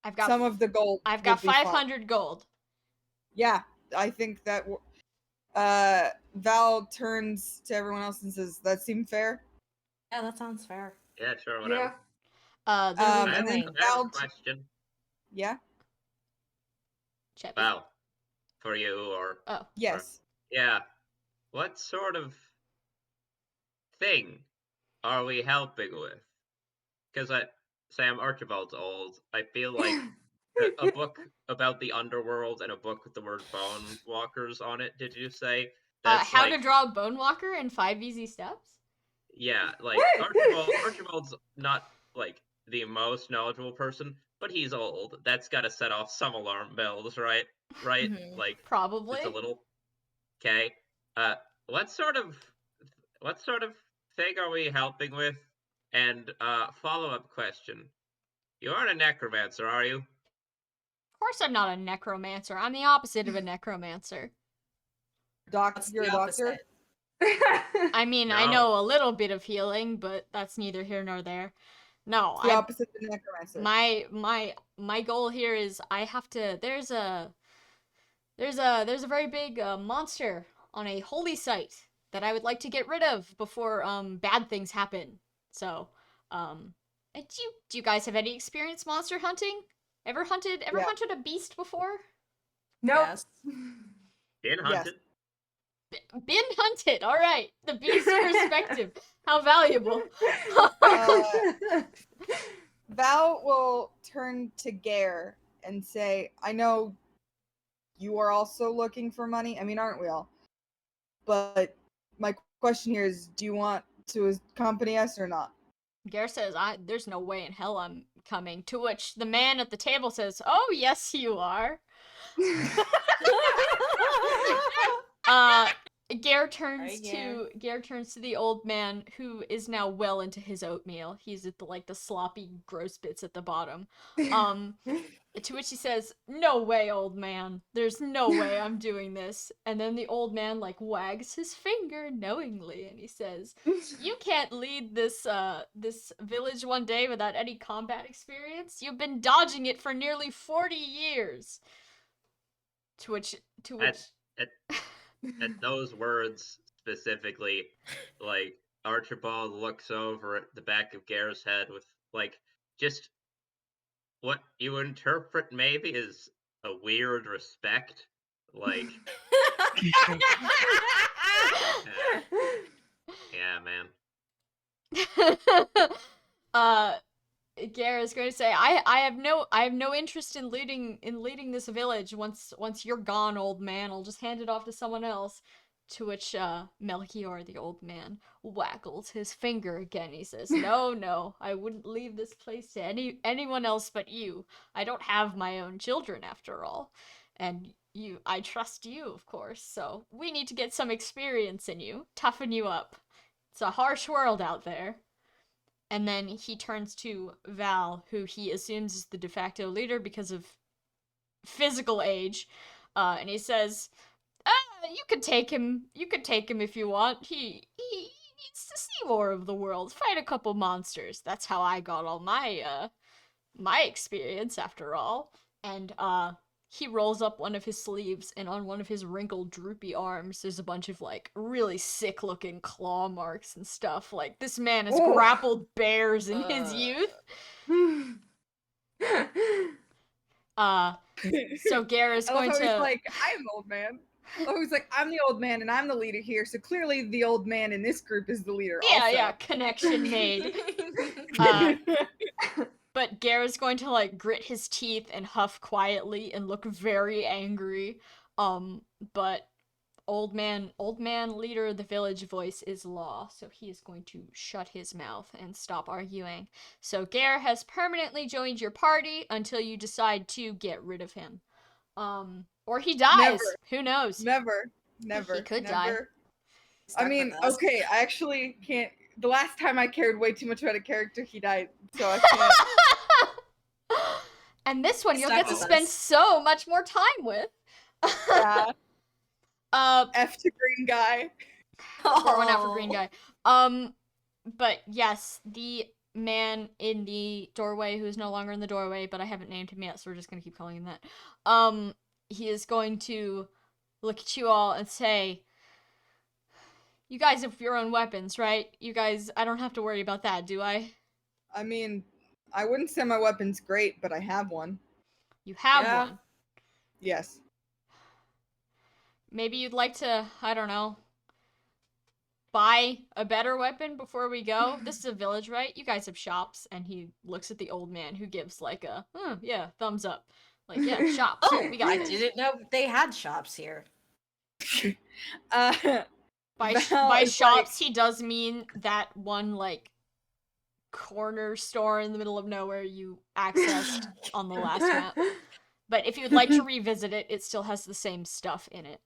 I've got some of the gold. I've got would be fine. 500 gold. Yeah, I think that. Val turns to everyone else and says, "That seem fair?" Yeah, that sounds fair. Yeah, sure, whatever. Yeah. They're I have, and then rejoining. I have a Val. question. Yeah. Cheppy. Val, for you, or... Oh. Yes. Yeah. What sort of thing are we helping with? Because Sam Archibald's old. I feel like a book about the underworld and a book with the word bone walkers on it, did you say? That's How like, to draw a bone walker in 5 easy steps? yeah, like Archibald's not like the most knowledgeable person, but he's old. That's got to set off some alarm bells, right? Right? Mhm. Like Probably. just a little. Okay. What sort of thing are we helping with? And follow-up question. You aren't a necromancer, are you? Of course I'm not a necromancer. I'm the opposite of a necromancer. What's You're the a doctor? opposite? I mean, I No. know a little bit of healing, but that's neither here nor there. No, The opposite of the necromancer. my goal here is I have to. There's a very big monster on a holy site that I would like to get rid of before bad things happen. So, do you guys have any experience monster hunting? Ever hunted a beast before? Nope. Yes. Been Yes. hunted. Been hunted. All right. The beast perspective. How valuable. Val will turn to Gare and say, I know you are also looking for money. I mean, aren't we all? But my question here is, do you want to accompany us or not? Gare says, there's no way in hell I'm coming. To which the man at the table says, oh, yes, you are. Gare turns to the old man, who is now well into his oatmeal. He's at the sloppy, gross bits at the bottom. To which he says, no way, old man. There's no way I'm doing this. And then the old man, wags his finger knowingly, and he says, you can't lead this village one day without any combat experience. You've been dodging it for nearly 40 years. To which... At those words specifically, Archibald looks over at the back of Gare's head with, just what you interpret maybe as a weird respect. Yeah, man. Gare is going to say, I have no interest in leading this village. Once you're gone, old man, I'll just hand it off to someone else. To which Melchior, the old man, waggles his finger again. He says, no, I wouldn't leave this place to anyone else but you. I don't have my own children, after all. And I trust you, of course, so we need to get some experience in you, toughen you up. It's a harsh world out there. And then he turns to Val, who he assumes is the de facto leader because of physical age, and he says, you could take him. You could take him if you want. He needs to see more of the world, fight a couple monsters. That's how I got all my experience, after all. And he rolls up one of his sleeves, and on one of his wrinkled, droopy arms, there's a bunch of really sick-looking claw marks and stuff. This man has grappled bears in his youth. So Gare is going to. He's like, I'm the old man. Oh, he's like, I'm the old man, and I'm the leader here. So clearly, the old man in this group is the leader. Yeah, connection made. But Gare's going to grit his teeth and huff quietly and look very angry. But old man leader of the village voice is law, so he is going to shut his mouth and stop arguing. So Gare has permanently joined your party until you decide to get rid of him. Or he dies. Never. Who knows? Never. He could die. I mean, okay, I actually can't. The last time I cared way too much about a character, he died, so I can't. And this one you'll get to spend so much more time with. Yeah. F to green guy. Or one out for green guy. But yes, the man in the doorway, who is no longer in the doorway, but I haven't named him yet, so we're just gonna keep calling him that. He is going to look at you all and say, you guys have your own weapons, right? You guys, I don't have to worry about that, do I? I mean, I wouldn't say my weapon's great, but I have one. You have one? Yes. Maybe you'd like to, I don't know, buy a better weapon before we go? This is a village, right? You guys have shops. And he looks at the old man, who gives a, yeah, thumbs up. Yeah, shops. We got I didn't know they had shops here. By shops, he does mean that one, corner store in the middle of nowhere you accessed on the last map. But if you'd like to revisit it, it still has the same stuff in it.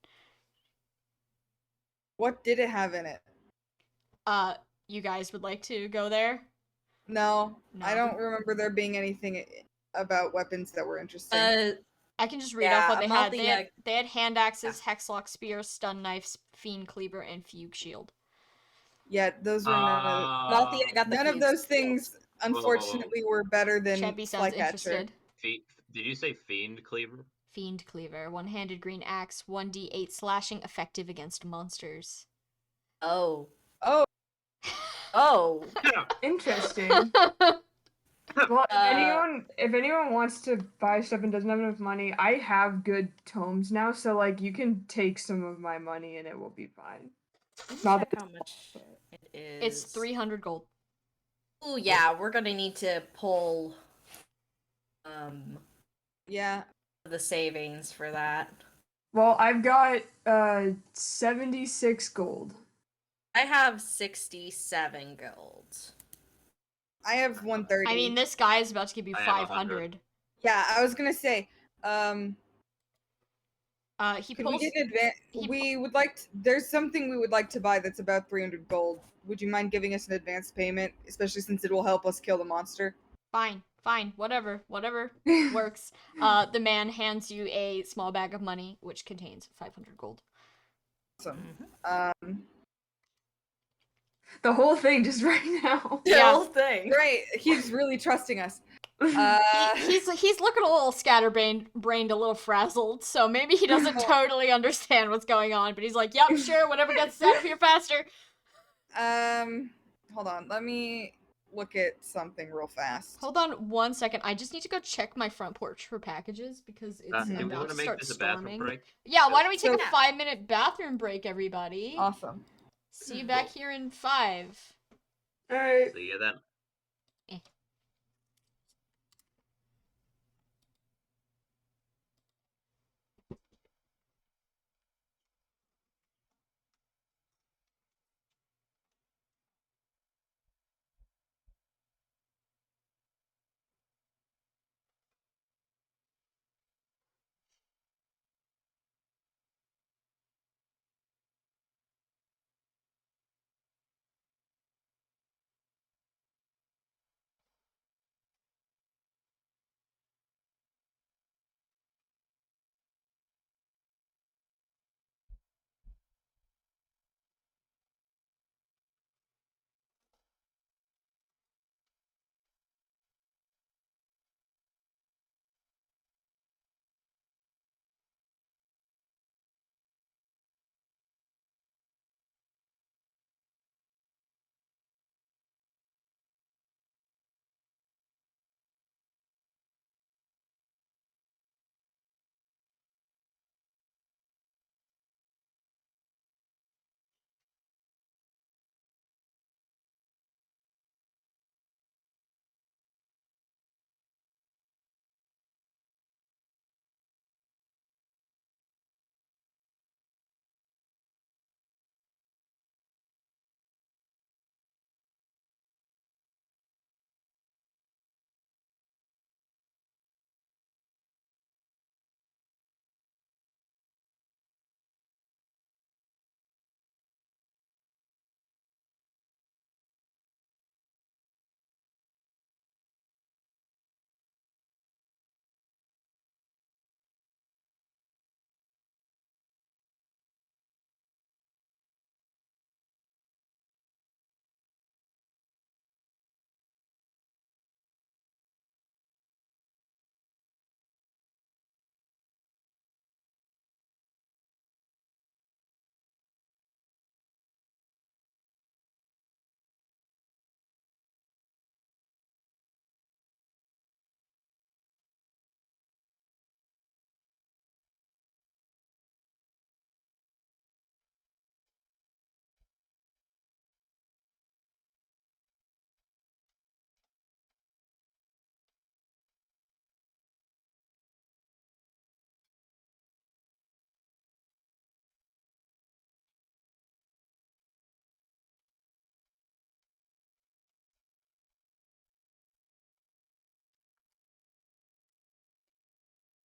What did it have in it? You guys would like to go there? No, I don't remember there being anything about weapons that were interesting. I can just read off what they had. They had hand axes, hexlock spears, stun knives, fiend cleaver, and fugue shield. Yeah, those were none of those things. Unfortunately, were better than Chebby sounds interested. Did you say fiend cleaver? Fiend cleaver, one-handed green axe, 1d8 slashing, effective against monsters. Oh. Oh, Oh. Interesting. Well, if anyone wants to buy stuff and doesn't have enough money, I have good tomes now, so like you can take some of my money and it will be fine. Not Check that how much it is. It's 300 gold. Oh yeah, we're gonna need to pull yeah. the savings for that. Well, I've got 76 gold. I have 67 gold. I have 130. I mean, this guy is about to give you I have 500. Yeah, I was gonna say, He can pulls. we get an advance? We would like there's something we would like to buy that's about 300 gold. Would you mind giving us an advance payment, especially since it will help us kill the monster? Fine, whatever works. The man hands you a small bag of money, which contains 500 gold. Awesome. The whole thing just right now. The Yeah. whole thing. Great. He's really trusting us. He's looking a little scatterbrained, a little frazzled, so maybe he doesn't totally understand what's going on, but he's like, yep, sure, whatever gets us out of here faster. Hold on. Let me look at something real fast. Hold on 1 second. I just need to go check my front porch for packages because it's Do we about want to to make start this a bathroom storming. break? Yeah, why don't we take So- a 5-minute bathroom break, everybody? Awesome. See you back here in 5. Alright. See you then.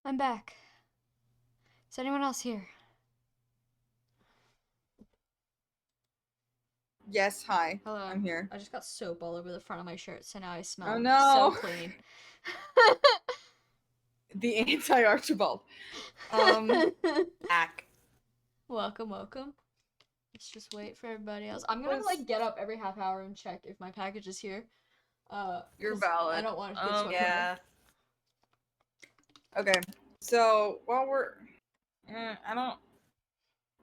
I'm back. Is anyone else here? Yes, hi. Hello. I'm here. I just got soap all over the front of my shirt, so now I smell Oh, no. so clean. The anti-Archibald. Back. Welcome. Let's just wait for everybody else. I'm gonna like get up every half hour and check if my package is here. You're 'cause valid. I don't want to get swept Yeah. Okay. So, while I don't...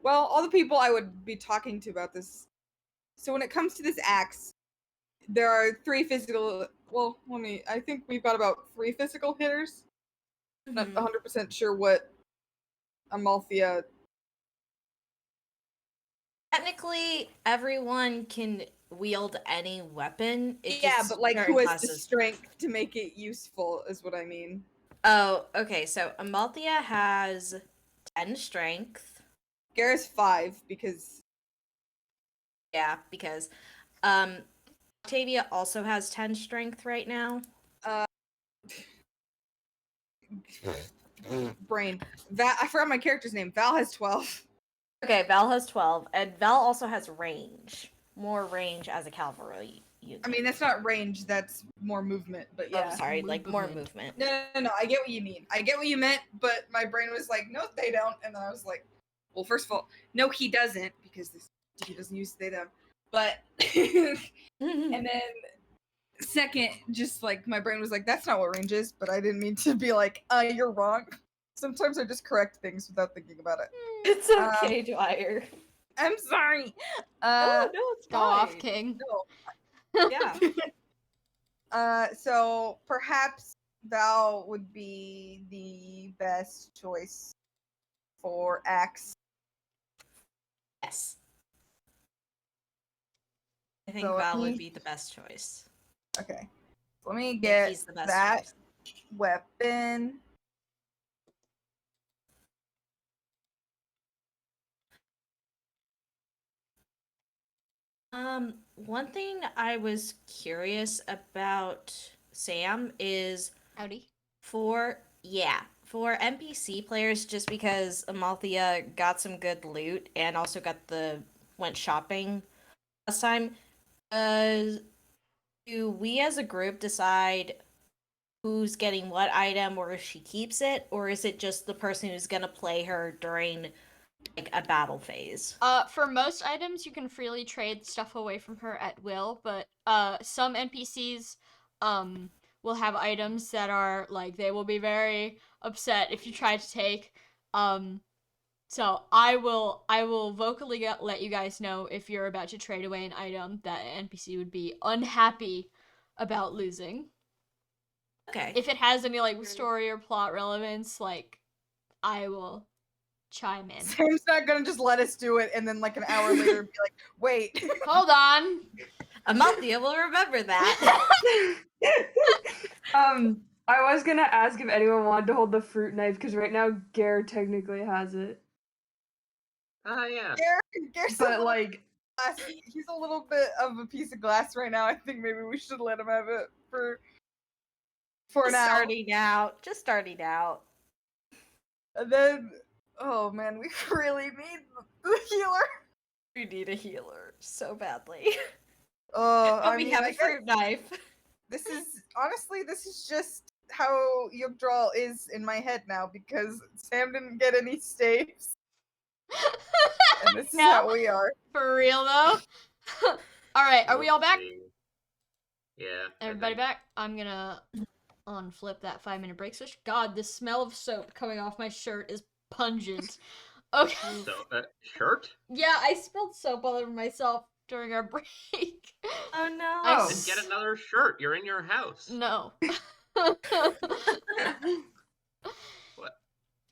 Well, all the people I would be talking to about this So when it comes to this axe, there are 3 physical. Well, I think we've got about 3 physical hitters. Not 100% sure what Amalthea. Technically, everyone can wield any weapon. But like, who has the strength to make it useful is what I mean. Oh, okay. So Amalthea has 10 strength. Garrus 5 because. Yeah, because Octavia also has 10 strength right now. Brain. I forgot my character's name. Val has 12. Okay, Val has 12, and Val also has range. More range as a cavalry unit. I mean, that's not range, that's more movement, but yeah. Oh, sorry, like more movement. No, I get what you mean. I get what you meant, but my brain was like, no, they don't. And then I was like, well, first of all, no, he doesn't, because he doesn't use they, them. But, and then second, just like, my brain was like, that's not what range is, but I didn't mean to be like, you're wrong. Sometimes I just correct things without thinking about it. It's okay, Dwyer. I'm sorry. No, it's go fine. off, King. No. Yeah. So perhaps Val would be the best choice for axe. Yes. I think Val would be the best choice. Okay. Let me get He's the best that choice. weapon. One thing I was curious about Sam is Howdy. for NPC players, just because Amalthea got some good loot and also went shopping last time, do we as a group decide who's getting what item or if she keeps it, or is it just the person who's gonna play her during like a battle phase? For most items, you can freely trade stuff away from her at will, but some NPCs will have items that are like they will be very upset if you try to take. So I will vocally let you guys know if you're about to trade away an item that an NPC would be unhappy about losing. Okay. If it has any like story or plot relevance, like I will chime in. Sam's not gonna just let us do it and then like an hour later be like, wait. Hold on. Amalthea will remember that. I was gonna ask if anyone wanted to hold the fruit knife, because right now Gare technically has it. Yeah. Gare's But like, glass. He's a little bit of a piece of glass right now. I think maybe we should let him have it for now. Just starting out. And then, oh man, we really need the healer. We need a healer so badly. I We have a fruit knife. This is just how Jugdral is in my head now, because Sam didn't get any staves. And this is how we are. For real though? Alright, are we all back? Yeah. Everybody back? I'm gonna unflip that 5-minute break switch. God, the smell of soap coming off my shirt is pungent. Okay. So, shirt? Yeah, I spilled soap all over myself during our break. Oh no. Then get another shirt. You're in your house. No. What?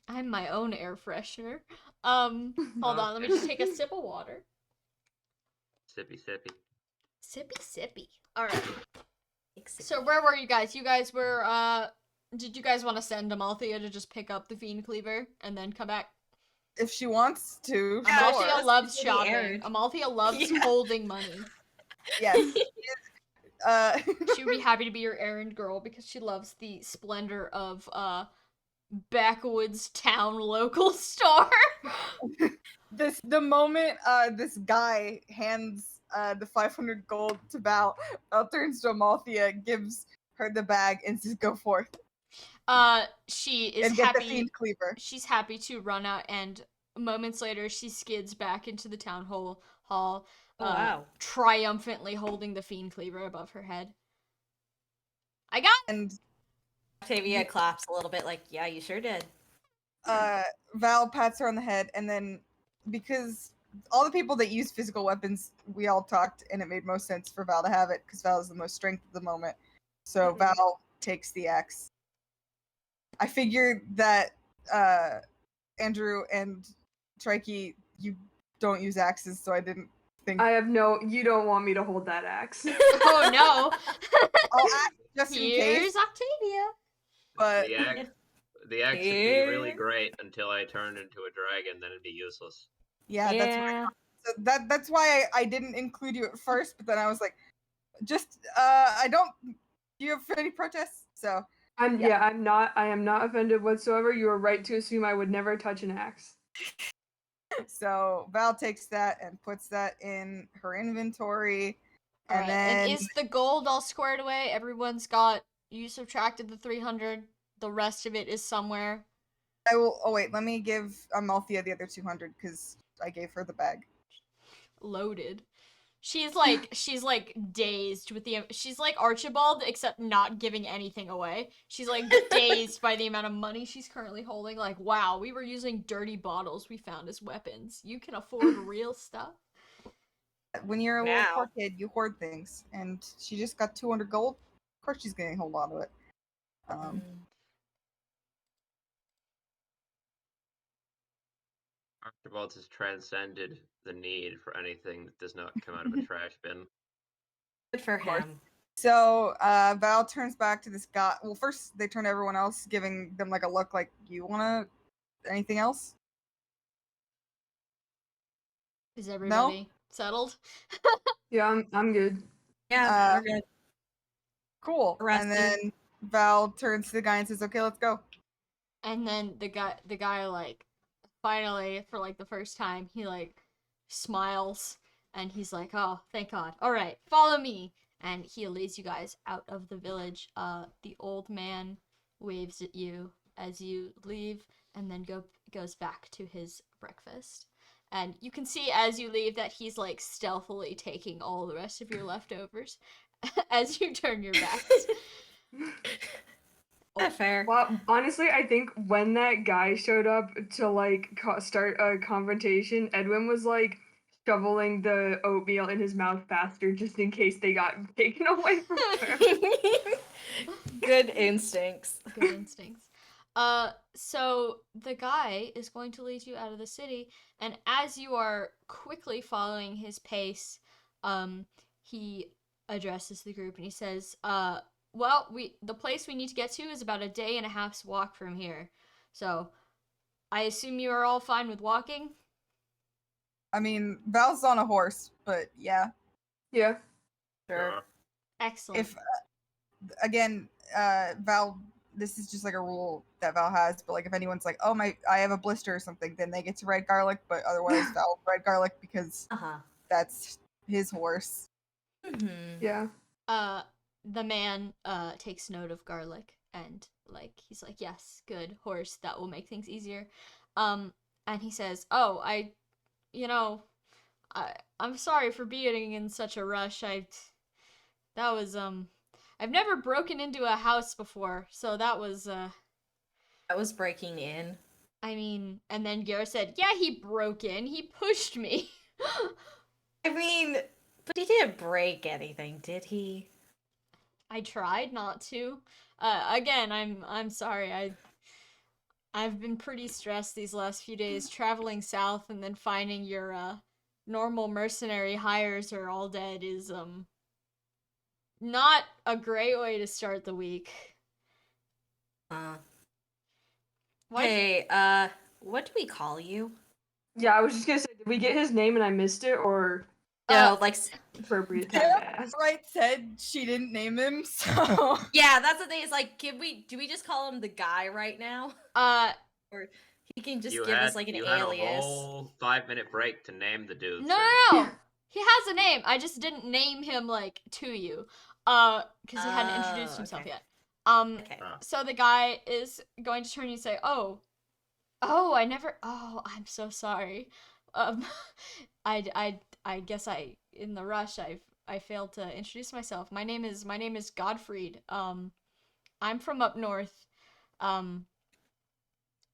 I'm my own air freshener. Hold on, let me just take a sip of water. Sippy, sippy. Sippy, sippy. Alright. So where were you guys? You guys were, did you guys want to send Amalthea to just pick up the Fiend Cleaver and then come back? If she wants to. Amalthea sure. loves shopping. Amalthea loves holding money. Yes. She would be happy to be your errand girl because she loves the splendor of backwoods town local store. The moment this guy hands the 500 gold to Val turns to Amalthea, gives her the bag, and says, "Go forth." She is and get happy. The Fiend Cleaver. She's happy to run out, and moments later, she skids back into the town hall. Wow! Triumphantly holding the Fiend Cleaver above her head. I got. And Octavia claps a little bit, like, "Yeah, you sure did." Val pats her on the head, and then because all the people that use physical weapons, we all talked, and it made most sense for Val to have it because Val has the most strength at the moment. So Val takes the axe. I figured that Andrew and Trikey, you don't use axes, so I didn't think. You don't want me to hold that axe. Oh no! I'll ask just in case. Here's Octavia. But the axe would be really great until I turned into a dragon, then it'd be useless. Yeah. That's why I didn't include you at first, but then I was like, I don't. Do you have any protests? So I am not offended whatsoever. You are right to assume I would never touch an axe. So Val takes that and puts that in her inventory. And is the gold all squared away? Everyone's got, you subtracted the 300, the rest of it is somewhere. I will, wait, let me give Amalthea the other 200 because I gave her the bag. Loaded. She's like dazed with she's like Archibald, except not giving anything away. She's like dazed by the amount of money she's currently holding. Like, wow, we were using dirty bottles we found as weapons. You can afford real stuff. When you're a little poor kid, you hoard things, and she just got 200 gold. Of course she's gonna hold on to it. Archibald has transcended the need for anything that does not come out of a trash bin. Good for him. So Val turns back to this guy. Well, first they turn to everyone else, giving them like a look like, you wanna anything else? Is everybody settled? Yeah, I'm good. Yeah, we're good. Cool. And then Val turns to the guy and says, "Okay, let's go." And then the guy like, finally, for like the first time, he like smiles and he's like, "Oh, thank God. All right, follow me." And he leads you guys out of the village. The old man waves at you as you leave and then goes back to his breakfast. And you can see as you leave that he's like stealthily taking all the rest of your leftovers as you turn your backs. Fair. Well, honestly, I think when that guy showed up to like start a confrontation, Edwin was like shoveling the oatmeal in his mouth faster just in case they got taken away from him. Good instincts. Good instincts. So the guy is going to lead you out of the city, and as you are quickly following his pace, he addresses the group and he says, well, the place we need to get to is about a day and a half's walk from here. So, I assume you are all fine with walking? I mean, Val's on a horse, but yeah. Yeah. Sure. Excellent. If, again, Val, this is just like a rule that Val has, but like if anyone's like, "Oh, I have a blister or something," then they get to ride garlic, but otherwise Val ride garlic because that's his horse. Mm-hmm. Yeah. The man takes note of garlic and like he's like, "Yes, good horse, that will make things easier." And he says, "Oh, I'm sorry for being in such a rush. I've never broken into a house before, so that was breaking in. I mean," and then Garrett said, "Yeah, he broke in. He pushed me." I mean, but he didn't break anything, did he? I tried not to. Again, I'm sorry. I've been pretty stressed these last few days traveling south and then finding your normal mercenary hires are all dead is not a great way to start the week. Hey, what do we call you? Yeah, I was just gonna say, did we get his name and I missed it, or no, like appropriate time to ask? Right, said she didn't name him, so yeah, that's the thing. Is like, do we just call him the guy right now? Or he can just give us like an alias. You had a whole 5-minute break to name the dude. No. He has a name. I just didn't name him like to you, because he hadn't introduced himself yet. Okay. So the guy is going to turn and say, "Oh, I'm so sorry. I guess in the rush I failed to introduce myself. My name is Godfried. I'm from up north.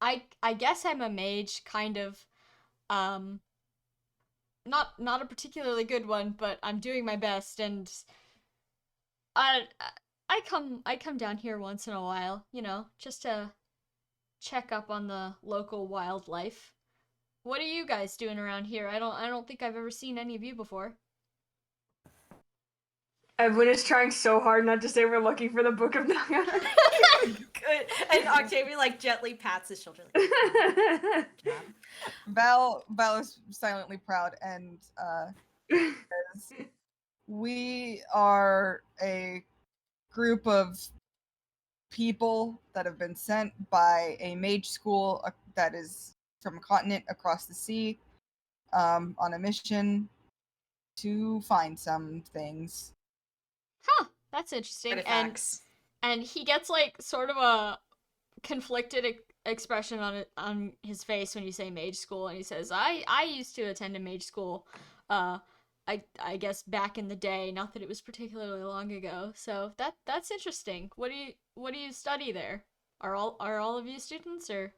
I guess I'm a mage, kind of. not a particularly good one, but I'm doing my best, and I I come down here once in a while, just to check up on the local wildlife. What are you guys doing around here? I don't think I've ever seen any of you before. Evelyn is trying so hard not to say we're looking for the Book of Naga. Good. And Octavia like gently pats his shoulder. Like, Val is silently proud, and says, we are a group of people that have been sent by a mage school that is from a continent across the sea, on a mission to find some things. Huh, that's interesting. artifacts. And he gets like sort of a conflicted expression on his face when you say mage school, and he says, I used to attend a mage school, I guess back in the day, not that it was particularly long ago. So that's interesting. What do you study there? Are all of you students, or?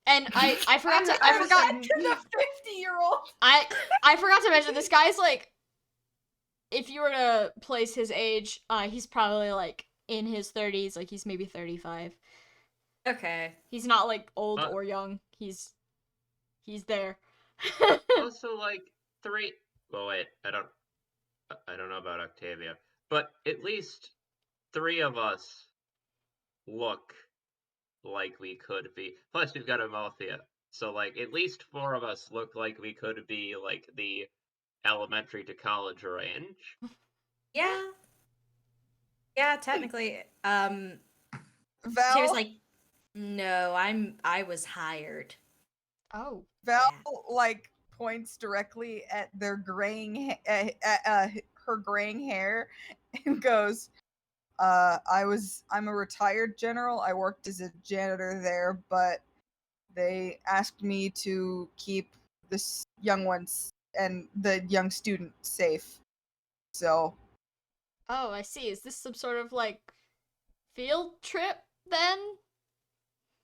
And I forgot to I forgot to the 50-year-old. I forgot to mention this guy's like, if you were to place his age, he's probably like in his 30s, like he's maybe 35. Okay. He's not like old or young. He's there. Also, like 3. Well, wait, I don't know about Octavia, but at least 3 of us look like we could be. Plus, we've got Amalthea, so like at least 4 of us look like we could be like the elementary to college range. Yeah. Yeah, technically. Val She was like, no, I was hired. Oh. Val like points directly at their graying her graying hair and goes, I'm a retired general. I worked as a janitor there, but they asked me to keep the young ones and the young student safe. So. Oh, I see. Is this some sort of like field trip then?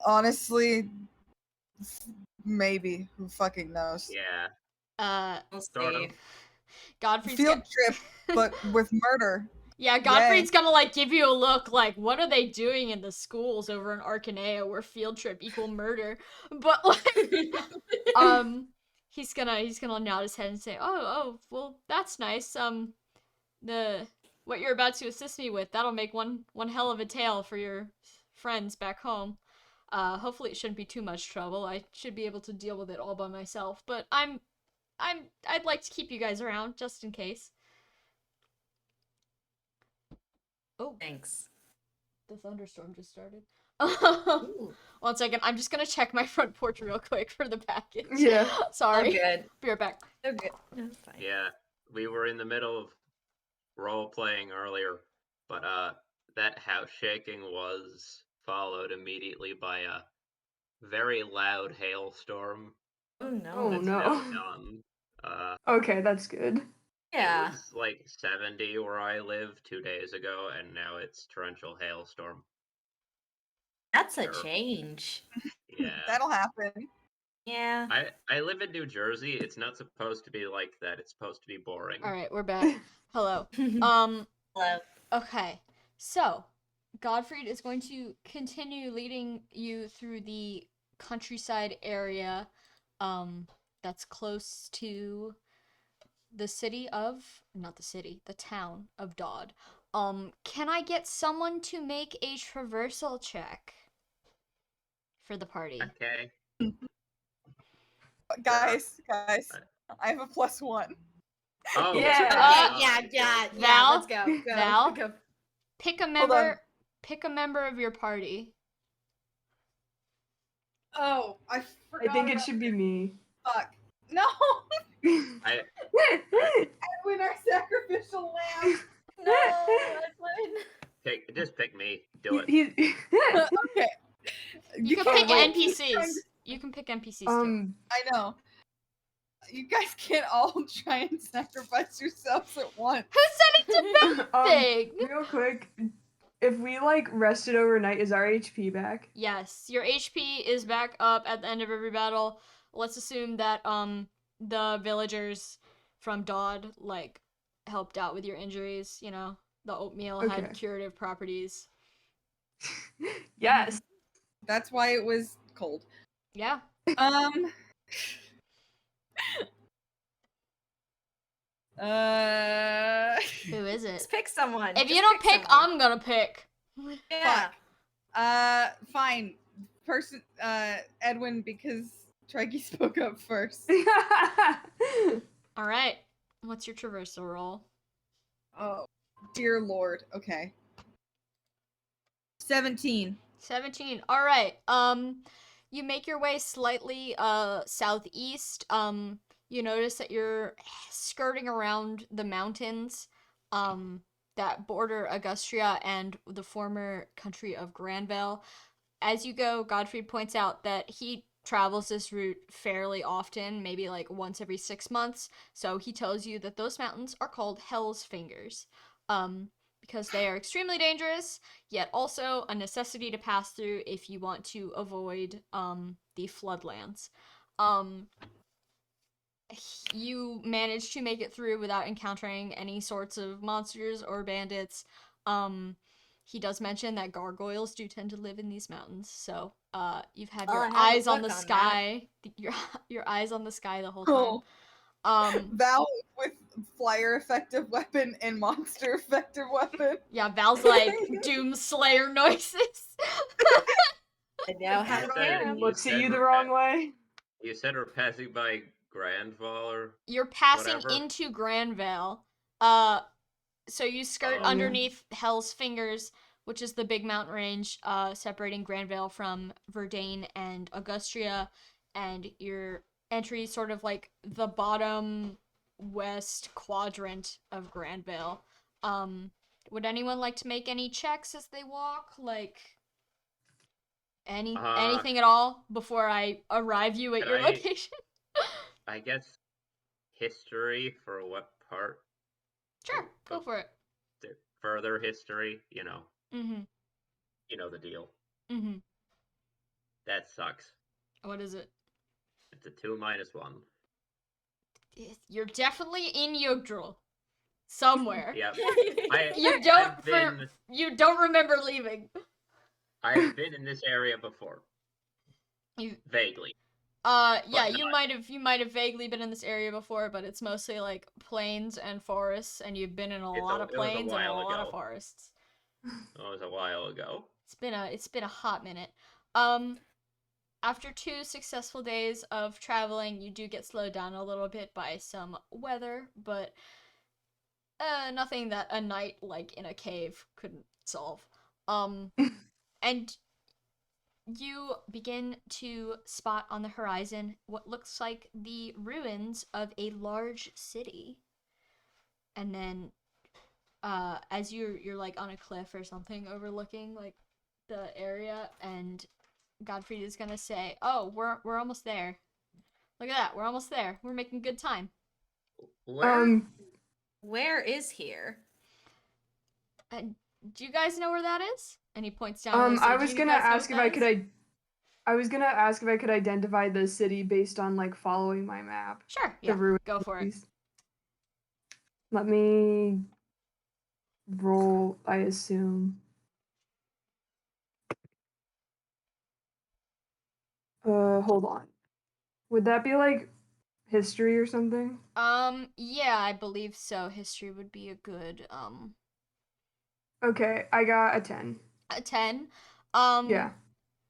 Honestly, maybe. Who fucking knows? Yeah. We'll Sort see. of. Godfrey's Field trip, but with murder. Yeah, Godfrey's gonna like give you a look like, what are they doing in the schools over in Arcanea where field trip equal murder? But like he's gonna nod his head and say, oh, well, that's nice. What you're about to assist me with, that'll make one hell of a tale for your friends back home. Hopefully it shouldn't be too much trouble. I should be able to deal with it all by myself, but I'd like to keep you guys around just in case. Oh, Thanks. the thunderstorm just started. 1 second, I'm just gonna check my front porch real quick for the package. Yeah. Sorry. Oh, good. Be right back. Oh, good. That's fine. Yeah, we were in the middle of role playing earlier, but that house shaking was followed immediately by a very loud hailstorm. Oh no. Oh, That's no. now done. Okay, that's good. Yeah. It was like 70 where I live 2 days ago, and now it's torrential hailstorm. That's a Sure. change. Yeah. That'll happen. Yeah. I live in New Jersey. It's not supposed to be like that. It's supposed to be boring. All right, we're back. Hello. Hello. Okay. So, Godfried is going to continue leading you through the countryside area that's close to the town of Dodd. Can I get someone to make a traversal check for the party? Okay. Guys, I have a +1. Oh, Yeah. Yeah. Val? Let's go. Val? Go. Pick a on. member of your party. Oh, I forgot. I think it should be me. Fuck. No! I Edwin, our sacrificial lamb! No, Edwin. just pick me. Do it. Okay. You can can't pick all keep NPCs. trying to- You can pick NPCs too. I know. You guys can't all try and sacrifice yourselves at once. Who said it's a bad thing? Real quick, if we like rested overnight, is our HP back? Yes, your HP is back up at the end of every battle. Let's assume that the villagers from Dodd, like, helped out with your injuries, you know? The oatmeal Okay. had curative properties. Yes. That's why it was cold. Yeah. Who is it? Just pick someone. If Just you don't pick, someone. I'm gonna pick. Yeah. Fine. Edwin, because Treggy spoke up first. Alright. What's your traversal roll? Oh, dear lord. Okay. 17. 17. Alright. You make your way slightly southeast. You notice that you're skirting around the mountains that border Augustria and the former country of Granville. As you go, Godfrey points out that he travels this route fairly often, maybe like once every 6 months. So he tells you that those mountains are called Hell's Fingers. Because they are extremely dangerous, yet also a necessity to pass through if you want to avoid the floodlands. You manage to make it through without encountering any sorts of monsters or bandits. He does mention that gargoyles do tend to live in these mountains, so you've had your eyes on the sky, your eyes on the sky the whole time. Val with flyer effective weapon and monster effective weapon. Yeah, Val's like Doomslayer noises. I know how to pair him. Looks at you the wrong way. You said we're passing by Grandval or You're passing whatever? into Granville. So you skirt underneath Hell's Fingers, which is the big mountain range separating Granville from Verdane and Augustria, and your entry is sort of like the bottom west quadrant of Granville. Would anyone like to make any checks as they walk? Like anything at all before I arrive you at your location? I guess history for what part? Sure, go for it. Further history, you know. Mm-hmm. You know the deal. Mm-hmm. That sucks. What is it? It's a 2 - 1. You're definitely in Jugdral. Somewhere. Yep. You don't remember leaving. I've been in this area before. Vaguely. Yeah, you might have vaguely been in this area before, but it's mostly like plains and forests, and you've been in a lot of plains and a lot of forests. It was a while ago. It's been a hot minute. After 2 successful days of traveling, you do get slowed down a little bit by some weather, but nothing that a night like in a cave couldn't solve. And you begin to spot on the horizon what looks like the ruins of a large city. And then as you're like on a cliff or something overlooking like the area, and Godfrey is gonna say, "Oh, we're almost there. Look at that, we're almost there. We're making good time." Where is here? Do you guys know where that is? And he points down. I was gonna ask if I could. I was gonna ask if I could identify the city based on like following my map. Sure. Yeah. Go for it. Let me roll. I assume. Hold on. Would that be like history or something? Yeah, I believe so. History would be a good Okay, I got a 10. A 10. Yeah.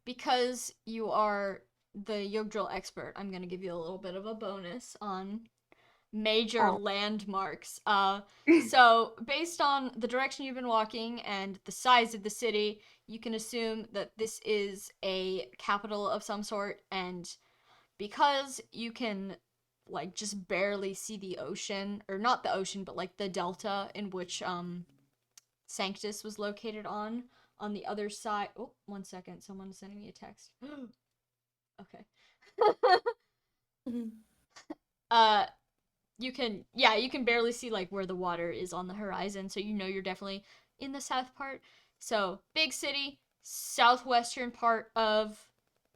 Because you are the Jugdral expert, I'm gonna give you a little bit of a bonus on major landmarks. So based on the direction you've been walking and the size of the city, you can assume that this is a capital of some sort, and because you can like just barely see the ocean, or not the ocean, but like the delta in which Sanctus was located on the other side. Oh, 1 second, someone's sending me a text. Okay. You can barely see like where the water is on the horizon, so you know you're definitely in the south part. So, big city, southwestern part of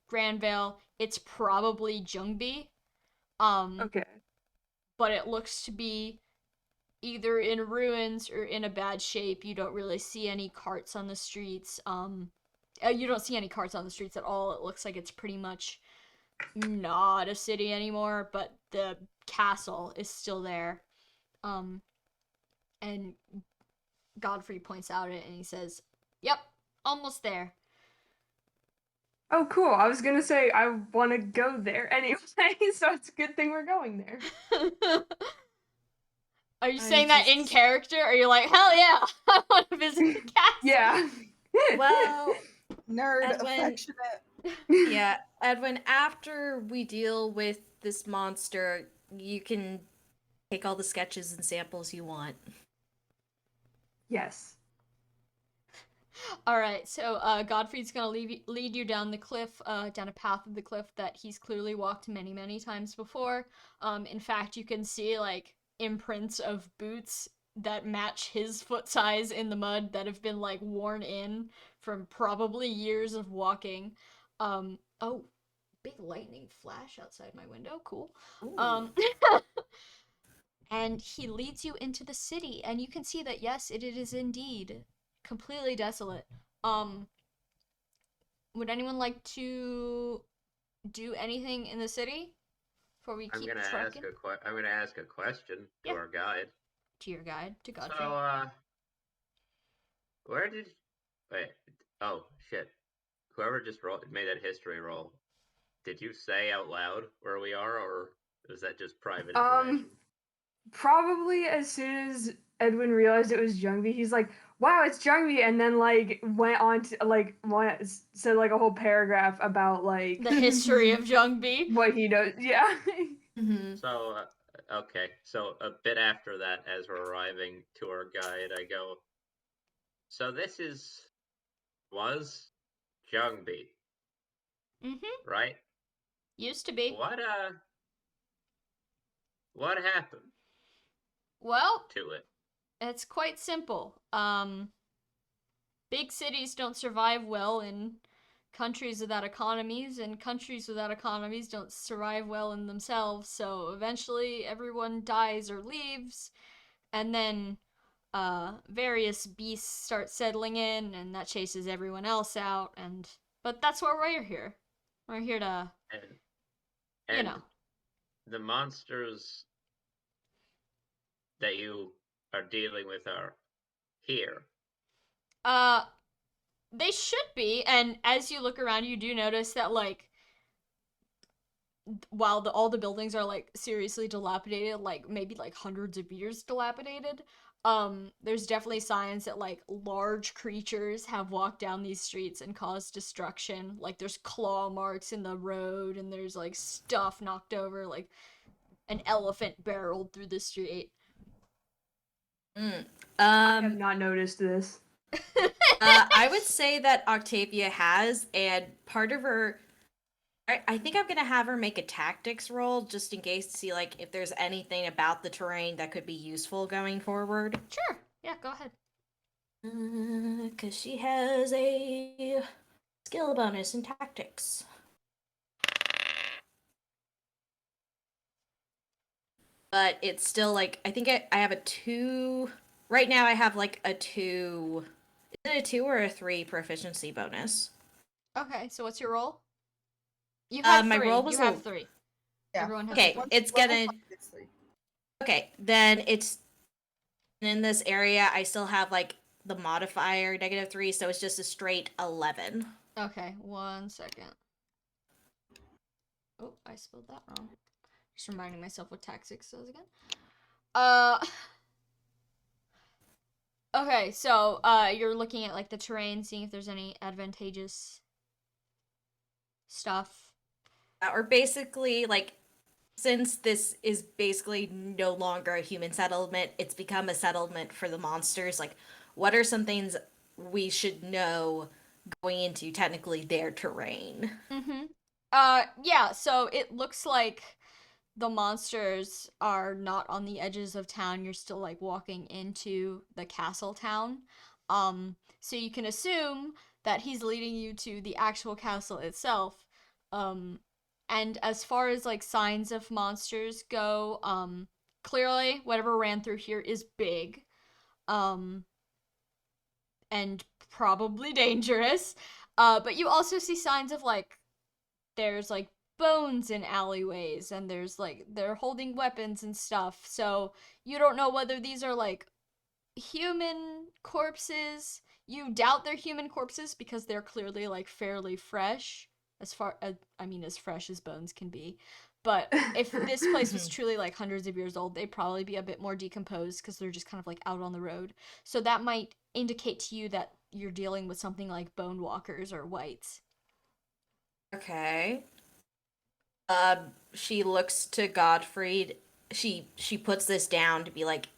Granville. It's probably Jungby. Okay. but it looks to be either in ruins or in a bad shape. You don't really see any carts on the streets. You don't see any carts on the streets at all. It looks like it's pretty much not a city anymore, but the castle is still there. And Godfrey points out it and he says, "Yep, almost there." Oh, cool. I was gonna say I want to go there anyway, so it's a good thing we're going there. Are you saying that in character? Or are you like, hell yeah, I want to visit the castle? Yeah. Well, Nerd Edwin- affectionate. yeah, Edwin, after we deal with this monster, you can take all the sketches and samples you want. Yes. Alright, so Godfrey's gonna lead you down the cliff, down a path of the cliff that he's clearly walked many, many times before. In fact, you can see, like, imprints of boots that match his foot size in the mud that have been, like, worn in from probably years of walking. Oh, big lightning flash outside my window, cool. And he leads you into the city, and you can see that, yes, it is indeed completely desolate. Would anyone like to do anything in the city before we keep trucking? I'm gonna ask a question to our guide. To your guide, to Godfrey. So, wait? Oh shit! Whoever just made that history roll, did you say out loud where we are, or is that just private information? Probably as soon as Edwin realized it was Jungbi, he's like, "Wow, it's Jungbi," and then like went on to said like a whole paragraph about like the history of Jungbi, what he knows. Yeah. Mm-hmm. So, okay. So a bit after that, as we're arriving to our guide, I go, "So this was Jungbi, right? Used to be. What happened Well, to it?" it's quite simple. Big cities don't survive well in countries without economies, and countries without economies don't survive well in themselves, so eventually everyone dies or leaves, and then various beasts start settling in, and that chases everyone else out, but that's why we're here. We're here to, and the monsters that you are dealing with are here. They should be, and as you look around, you do notice that, like, while all the buildings are, like, seriously dilapidated, like, maybe, like, hundreds of years dilapidated, there's definitely signs that, like, large creatures have walked down these streets and caused destruction. Like, there's claw marks in the road, and there's, like, stuff knocked over, like, an elephant barreled through the street. I have not noticed this. I would say that Octavia has, and part of her... I think I'm gonna have her make a tactics roll, just in case to see, like, if there's anything about the terrain that could be useful going forward. Sure. Yeah, go ahead. Because she has a skill bonus in tactics. But it's still, like, I think I have a 2... Right now I have, like, a 2... Is it a 2 or a 3 proficiency bonus? Okay, so what's your roll? You have my 3. roll was you have 3. Yeah. Everyone has Okay, 3. it's gonna... Okay, then it's... In this area, I still have, like, the modifier -3, so it's just a straight 11. Okay, 1 second. Oh, I spelled that wrong. Just reminding myself what tactics says again. Okay, so, you're looking at, like, the terrain, seeing if there's any advantageous stuff. Or basically, like, since this is basically no longer a human settlement, it's become a settlement for the monsters. Like, what are some things we should know going into technically their terrain? Yeah, so it looks like the monsters are not on the edges of town. You're still, like, walking into the castle town. So you can assume that he's leading you to the actual castle itself. And as far as, like, signs of monsters go, clearly whatever ran through here is big, and probably dangerous. But you also see signs of like there's like bones in alleyways, and there's like they're holding weapons and stuff. So you don't know whether these are like human corpses. You doubt they're human corpses because they're clearly like fairly fresh, as far as I mean, as fresh as bones can be. But if this place was truly like hundreds of years old, they'd probably be a bit more decomposed because they're just kind of like out on the road. So that might indicate to you that you're dealing with something like bone walkers or whites. Okay. She looks to Godfried. She puts this down to be like,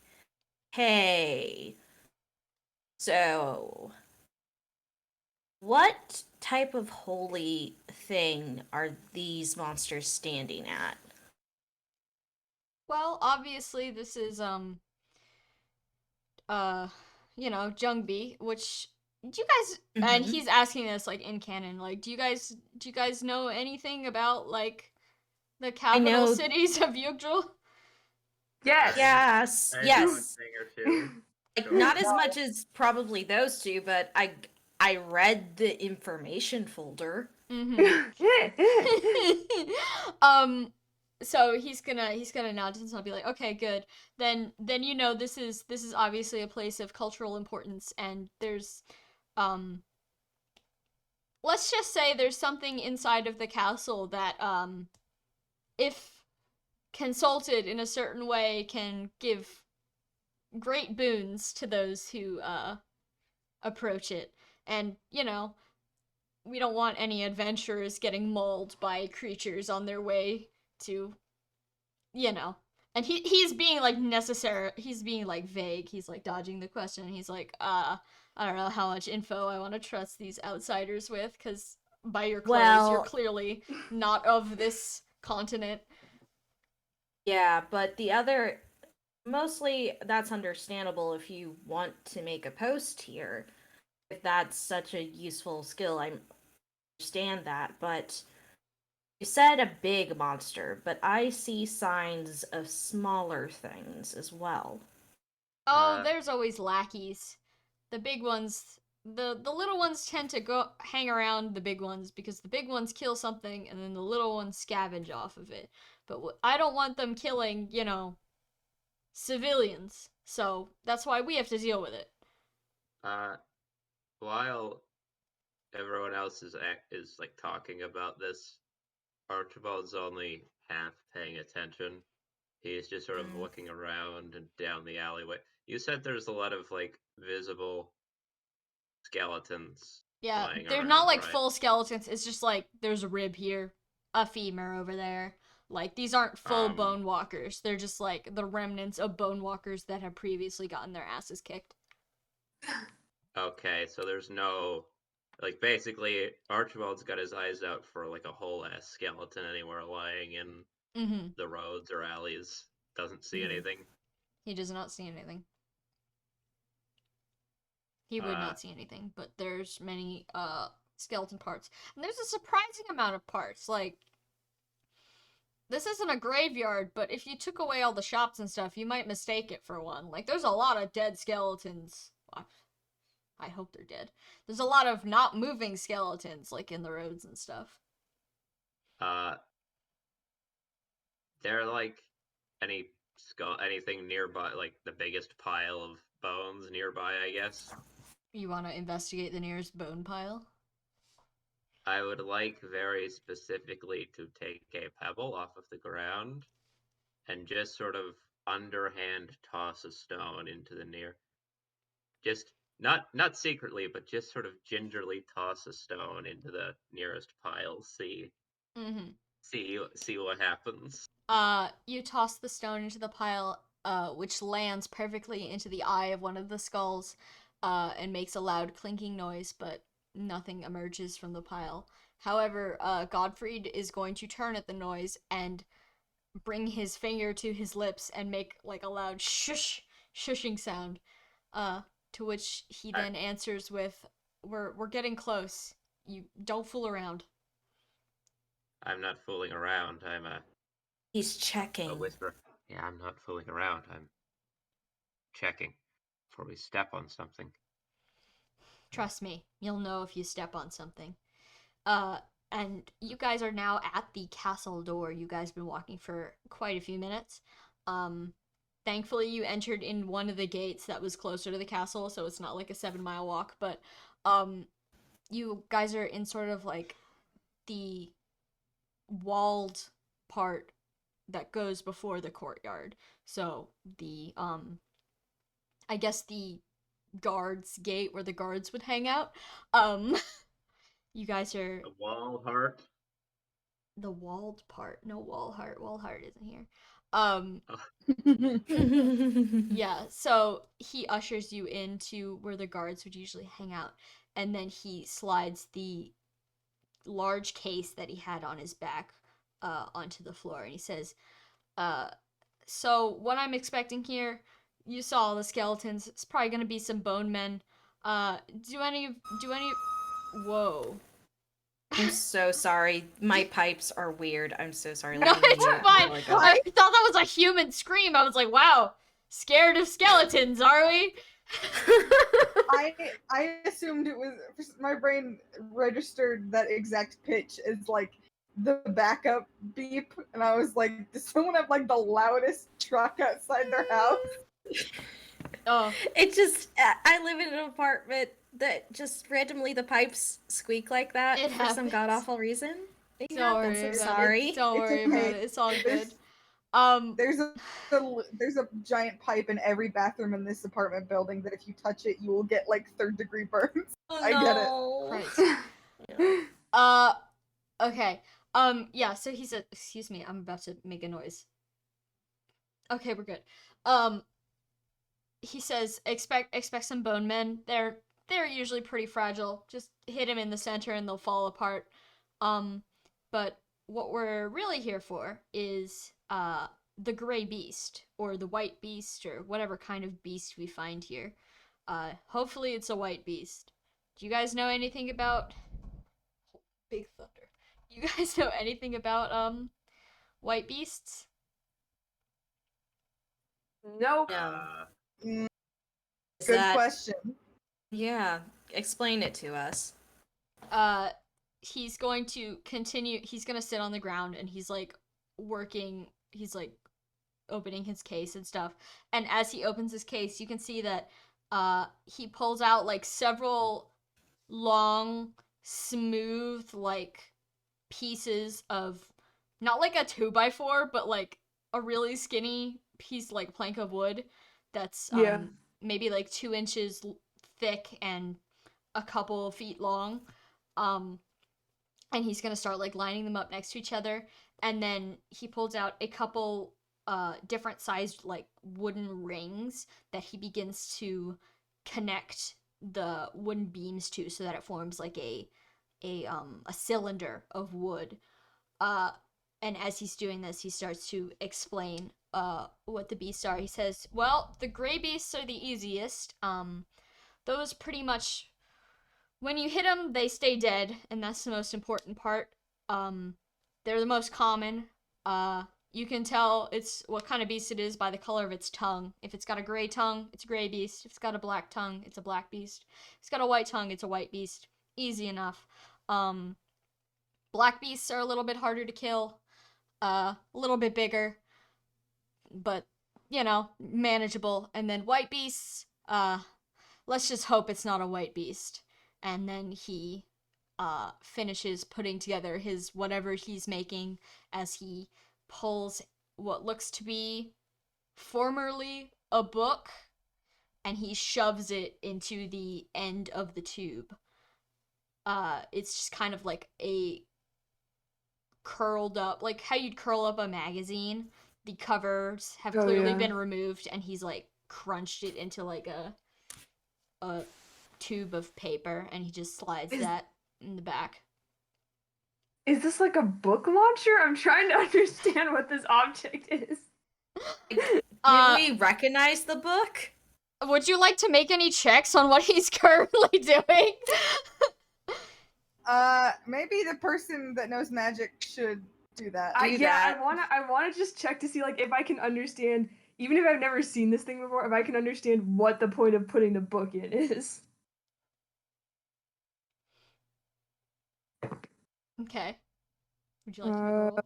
"Hey, so what type of holy thing are these monsters standing at?" Well, obviously this is Jungbi, which do you guys and he's asking this like in canon, like do you guys know anything about like the capital cities of Jugdral? Yes. Yes. I know a Yes. thing or two. Like, Sure. not as much as probably those two, but I read the information folder. So he's gonna nod and I'll be like, okay, good. Then this is obviously a place of cultural importance, and there's let's just say there's something inside of the castle that if consulted in a certain way can give great boons to those who approach it. And we don't want any adventurers getting mauled by creatures on their way to, And he's being like necessary. He's being like vague. He's like dodging the question. He's like, I don't know how much info I want to trust these outsiders with, because by your clothes, you're clearly not of this continent. Yeah, but the other, mostly that's understandable if you want to make a post here. If that's such a useful skill, I understand that, but you said a big monster, but I see signs of smaller things as well. Oh, there's always lackeys. The big ones, the little ones tend to go hang around the big ones because the big ones kill something and then the little ones scavenge off of it. But I don't want them killing, civilians. So that's why we have to deal with it. While everyone else is like talking about this, Archibald's only half paying attention. He's just sort of looking around and down the alleyway. You said there's a lot of like visible skeletons. Yeah, they're around, not like right? full skeletons. It's just like there's a rib here, a femur over there. Like these aren't full bone walkers. They're just like the remnants of bone walkers that have previously gotten their asses kicked. Okay, so there's no like basically Archibald's got his eyes out for like a whole ass skeleton anywhere lying in the roads or alleys. Doesn't see anything. He does not see anything. He would not see anything, but there's many skeleton parts. And there's a surprising amount of parts. Like this isn't a graveyard, but if you took away all the shops and stuff, you might mistake it for one. Like there's a lot of dead skeletons. I hope they're dead. There's a lot of not moving skeletons, like in the roads and stuff. There like anything nearby, like the biggest pile of bones nearby, I guess. You want to investigate the nearest bone pile? I would like very specifically to take a pebble off of the ground and just sort of underhand toss a stone into the near. Just not secretly, but just sort of gingerly toss a stone into the nearest pile. See what happens. You toss the stone into the pile, which lands perfectly into the eye of one of the skulls, and makes a loud clinking noise, but nothing emerges from the pile. However, Godfried is going to turn at the noise and bring his finger to his lips and make like a loud shushing sound. To which he then answers with, "We're getting close. You don't fool around." I'm not fooling around. I'm He's checking. a whisperer. Yeah, I'm not fooling around. I'm checking before we step on something. Trust me, you'll know if you step on something. And you guys are now at the castle door. You guys been walking for quite a few minutes. Thankfully you entered in one of the gates that was closer to the castle, so it's not like a 7-mile walk, but you guys are in sort of like the walled part that goes before the courtyard. So the I guess the guards gate where the guards would hang out. You guys are The wall heart. the walled part. No, Wallheart. Wallheart isn't here. Yeah, so he ushers you into where the guards would usually hang out, and then he slides the large case that he had on his back onto the floor, and he says, so what I'm expecting here, you saw all the skeletons. It's probably gonna be some bone men. Do any whoa. I'm so sorry. My pipes are weird. I'm so sorry. No, Let me it's mute fine. until I go. I thought that was a human scream. I was like, wow, scared of skeletons, are we? I assumed it was, my brain registered that exact pitch as like the backup beep, and I was like, does someone have like the loudest truck outside their house? Oh, It just, I live in an apartment that just randomly the pipes squeak like that It for some happens. god awful reason. It don't happens. worry I'm about sorry. it. Don't It's worry okay. about it. It's all There's- good. There's a giant pipe in every bathroom in this apartment building that if you touch it, you will get like 3rd-degree burns. Oh, I get it. Christ. Okay. Yeah, so he said, excuse me, I'm about to make a noise. Okay, we're good. He says, expect some bone men. They're usually pretty fragile. Just hit them in the center and they'll fall apart. But what we're really here for is the gray beast or the white beast or whatever kind of beast we find here. Hopefully it's a white beast. Do you guys know anything about Big Thunder? You guys know anything about white beasts? Nope. No. Mm, Is Good that- question. Yeah. Explain it to us. He's going to continue. He's gonna sit on the ground and he's like working. He's like opening his case and stuff. And as he opens his case, you can see that he pulls out like several long, smooth, like pieces of not like a 2x4, but like a really skinny piece, like plank of wood that's Yeah. maybe like 2 inches thick and a couple feet long. And he's gonna start like lining them up next to each other, and then he pulls out a couple different sized like wooden rings that he begins to connect the wooden beams to so that it forms like a cylinder of wood. And as he's doing this, he starts to explain what the beasts are. He says, well, the gray beasts are the easiest. Those pretty much, when you hit them, they stay dead, and that's the most important part. They're the most common. You can tell it's what kind of beast it is by the color of its tongue. If it's got a gray tongue, it's a gray beast. If it's got a black tongue, it's a black beast. If it's got a white tongue, it's a white beast. Easy enough. Black beasts are a little bit harder to kill. A little bit bigger. But, you know, manageable. And then white beasts, let's just hope it's not a white beast. And then he finishes putting together his whatever he's making as he pulls what looks to be formerly a book, and he shoves it into the end of the tube. It's just kind of like a curled up, like how you'd curl up a magazine. The covers have clearly been removed, and he's like crunched it into like a tube of paper, and he just slides that in the back. Is this like a book launcher? I'm trying to understand what this object is. Did we recognize the book? Would you like to make any checks on what he's currently doing? Maybe the person that knows magic should do that. I wanna just check to see like if I can understand, even if I've never seen this thing before, if I can understand what the point of putting the book in is. Okay. Would you like to make a roll?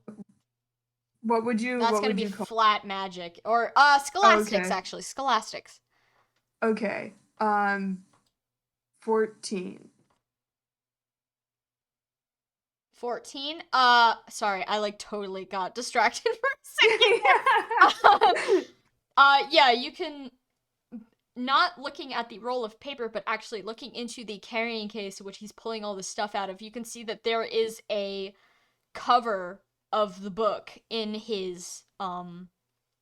What would you? That's what gonna would be you call? flat magic or scholastics Okay. actually. Scholastics. Okay. 14. 14. Sorry, I like totally got distracted for a second. Yeah, you can, not looking at the roll of paper, but actually looking into the carrying case, which he's pulling all this stuff out of, you can see that there is a cover of the book in his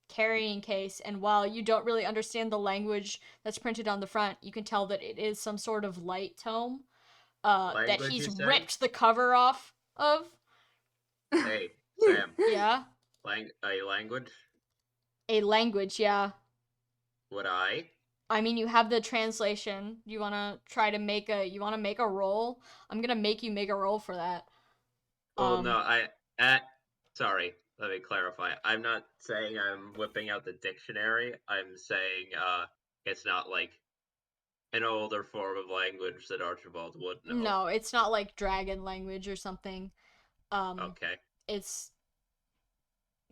carrying case, and while you don't really understand the language that's printed on the front, you can tell that it is some sort of light tome that Language, he's you said? ripped the cover off of. Hey, Sam. Yeah? A language? A language, yeah. Would I? I mean, you have the translation. You wanna try to make a roll? I'm gonna make you make a roll for that. Well, no, sorry, let me clarify. I'm not saying I'm whipping out the dictionary. I'm saying, it's not like an older form of language that Archibald would know. No, it's not like dragon language or something. Okay. It's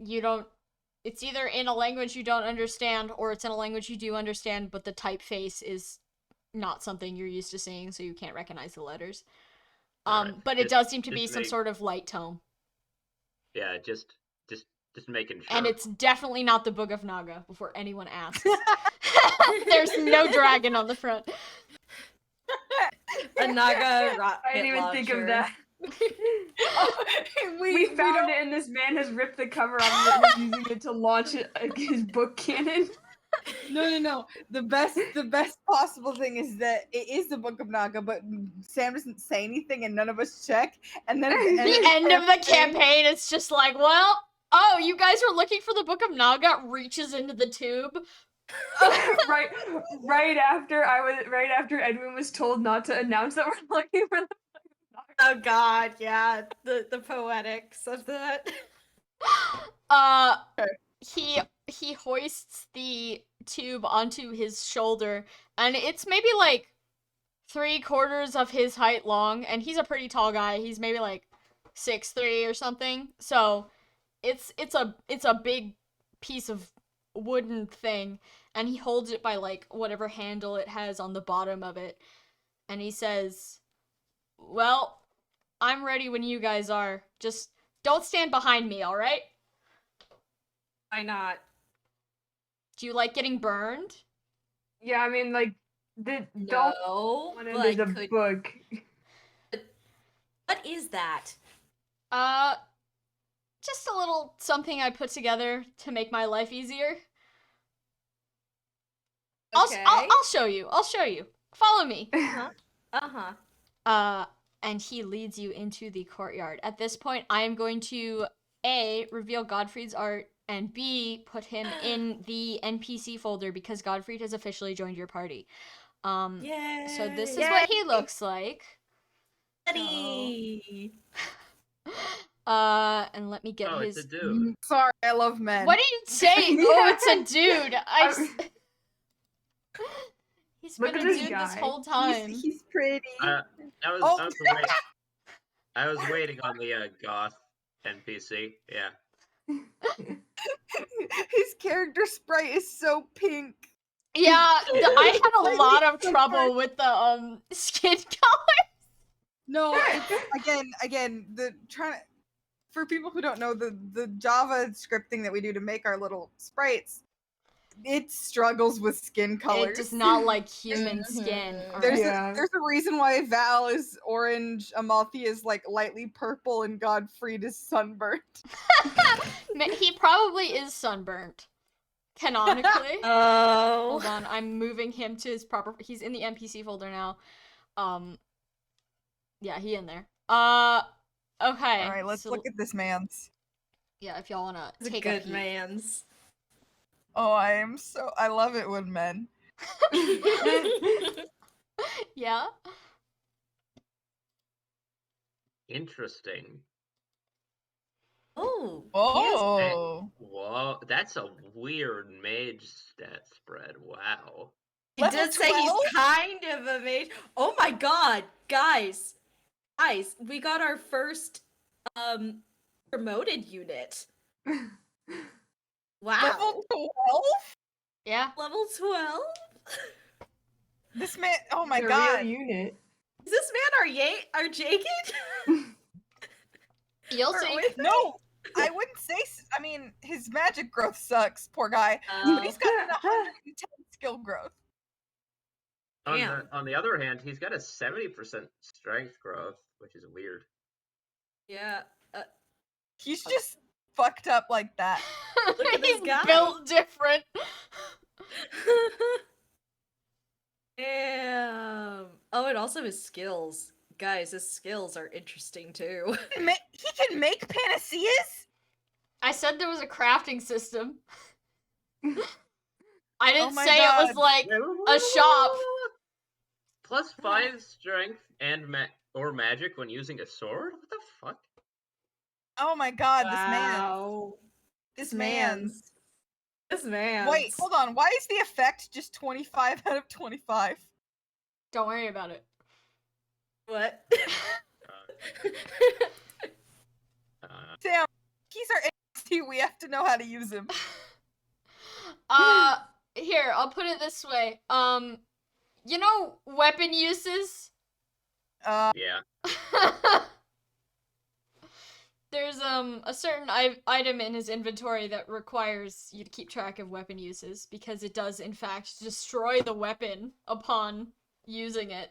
either in a language you don't understand, or it's in a language you do understand, but the typeface is not something you're used to seeing, so you can't recognize the letters. Right. But it does seem to be some sort of light tome. Yeah, just making sure. And it's definitely not the Book of Naga, before anyone asks. There's no dragon on the front. A Naga rocket I didn't even think of launcher. that. We found it, and this man has ripped the cover off of it and is using it to launch his book cannon. No. The best possible thing is that it is the Book of Naga, but Sam doesn't say anything, and none of us check. And then at the end of the campaign, it's just like, well, oh, you guys were looking for the Book of Naga. Reaches into the tube. right after Edwin was told not to announce that we're looking for the Book of Naga. Oh God, yeah, the poetics of that. He hoists the tube onto his shoulder, and it's maybe like 3/4 of his height long, and he's a pretty tall guy. He's maybe like 6'3" or something. So it's a big piece of wooden thing, and he holds it by like whatever handle it has on the bottom of it, and he says, "Well, I'm ready when you guys are. Just don't stand behind me, all right?" Why not? Do you like getting burned? Yeah, I mean, like, No, there's a book. What is that? Just a little something I put together to make my life easier. Okay. I'll show you. Follow me. Uh-huh. And he leads you into the courtyard. At this point, I am going to A, reveal Godfried's art, and B, put him in the NPC folder because Godfried has officially joined your party. Yay! So this is what he looks like. Buddy. And let me get his. It's a dude. Sorry, I love men. What are you saying? Oh, it's a dude. He's been a dude this whole time. He's pretty. I was waiting on the goth NPC. Yeah. His character sprite is so pink. Yeah, I had a lot of trouble with the skin color. No, it's, again, for people who don't know, the Java scripting that we do to make our little sprites, it struggles with skin colors. It does not like human skin. There's a reason why Val is orange, Amalthea is like lightly purple, and Godfried is sunburnt. He probably is sunburnt. Canonically. Oh. Hold on, I'm moving him to his proper. He's in the NPC folder now. Yeah, he in there. Okay. Alright, let's look at this man's. Yeah, if y'all wanna It's take a a good peek. man's. Oh, I love it when men. Yeah? Interesting. Oh. Oh. Whoa, that's a weird mage stat spread. Wow. He Level did say 12? he's kind of a mage. Oh my god, guys, we got our first promoted unit. Wow. Level 12? Yeah. Level 12? This man, oh my It's a god. real unit. Is this man our Jacob? You'll Or see. with- No, I wouldn't say, I mean, his magic growth sucks, poor guy. But he's got an 110 skill growth. Damn. On the other hand, he's got a 70% strength growth, which is weird. Yeah. He's just fucked up like that. Look at this He's guy. built different. Damn. Oh, and also his skills. Guys, his skills are interesting too. He can make panaceas? I said there was a crafting system. I didn't my say it was God. like a shop. Plus 5 strength and or magic when using a sword? What the fuck? Oh my god, Wow. this man's. This man. Wait, hold on. Why is the effect just 25 out of 25? Don't worry about it. What? Sam, he's our AST. We have to know how to use him. Here, I'll put it this way. You know weapon uses? Yeah. There's a certain item in his inventory that requires you to keep track of weapon uses because it does in fact destroy the weapon upon using it.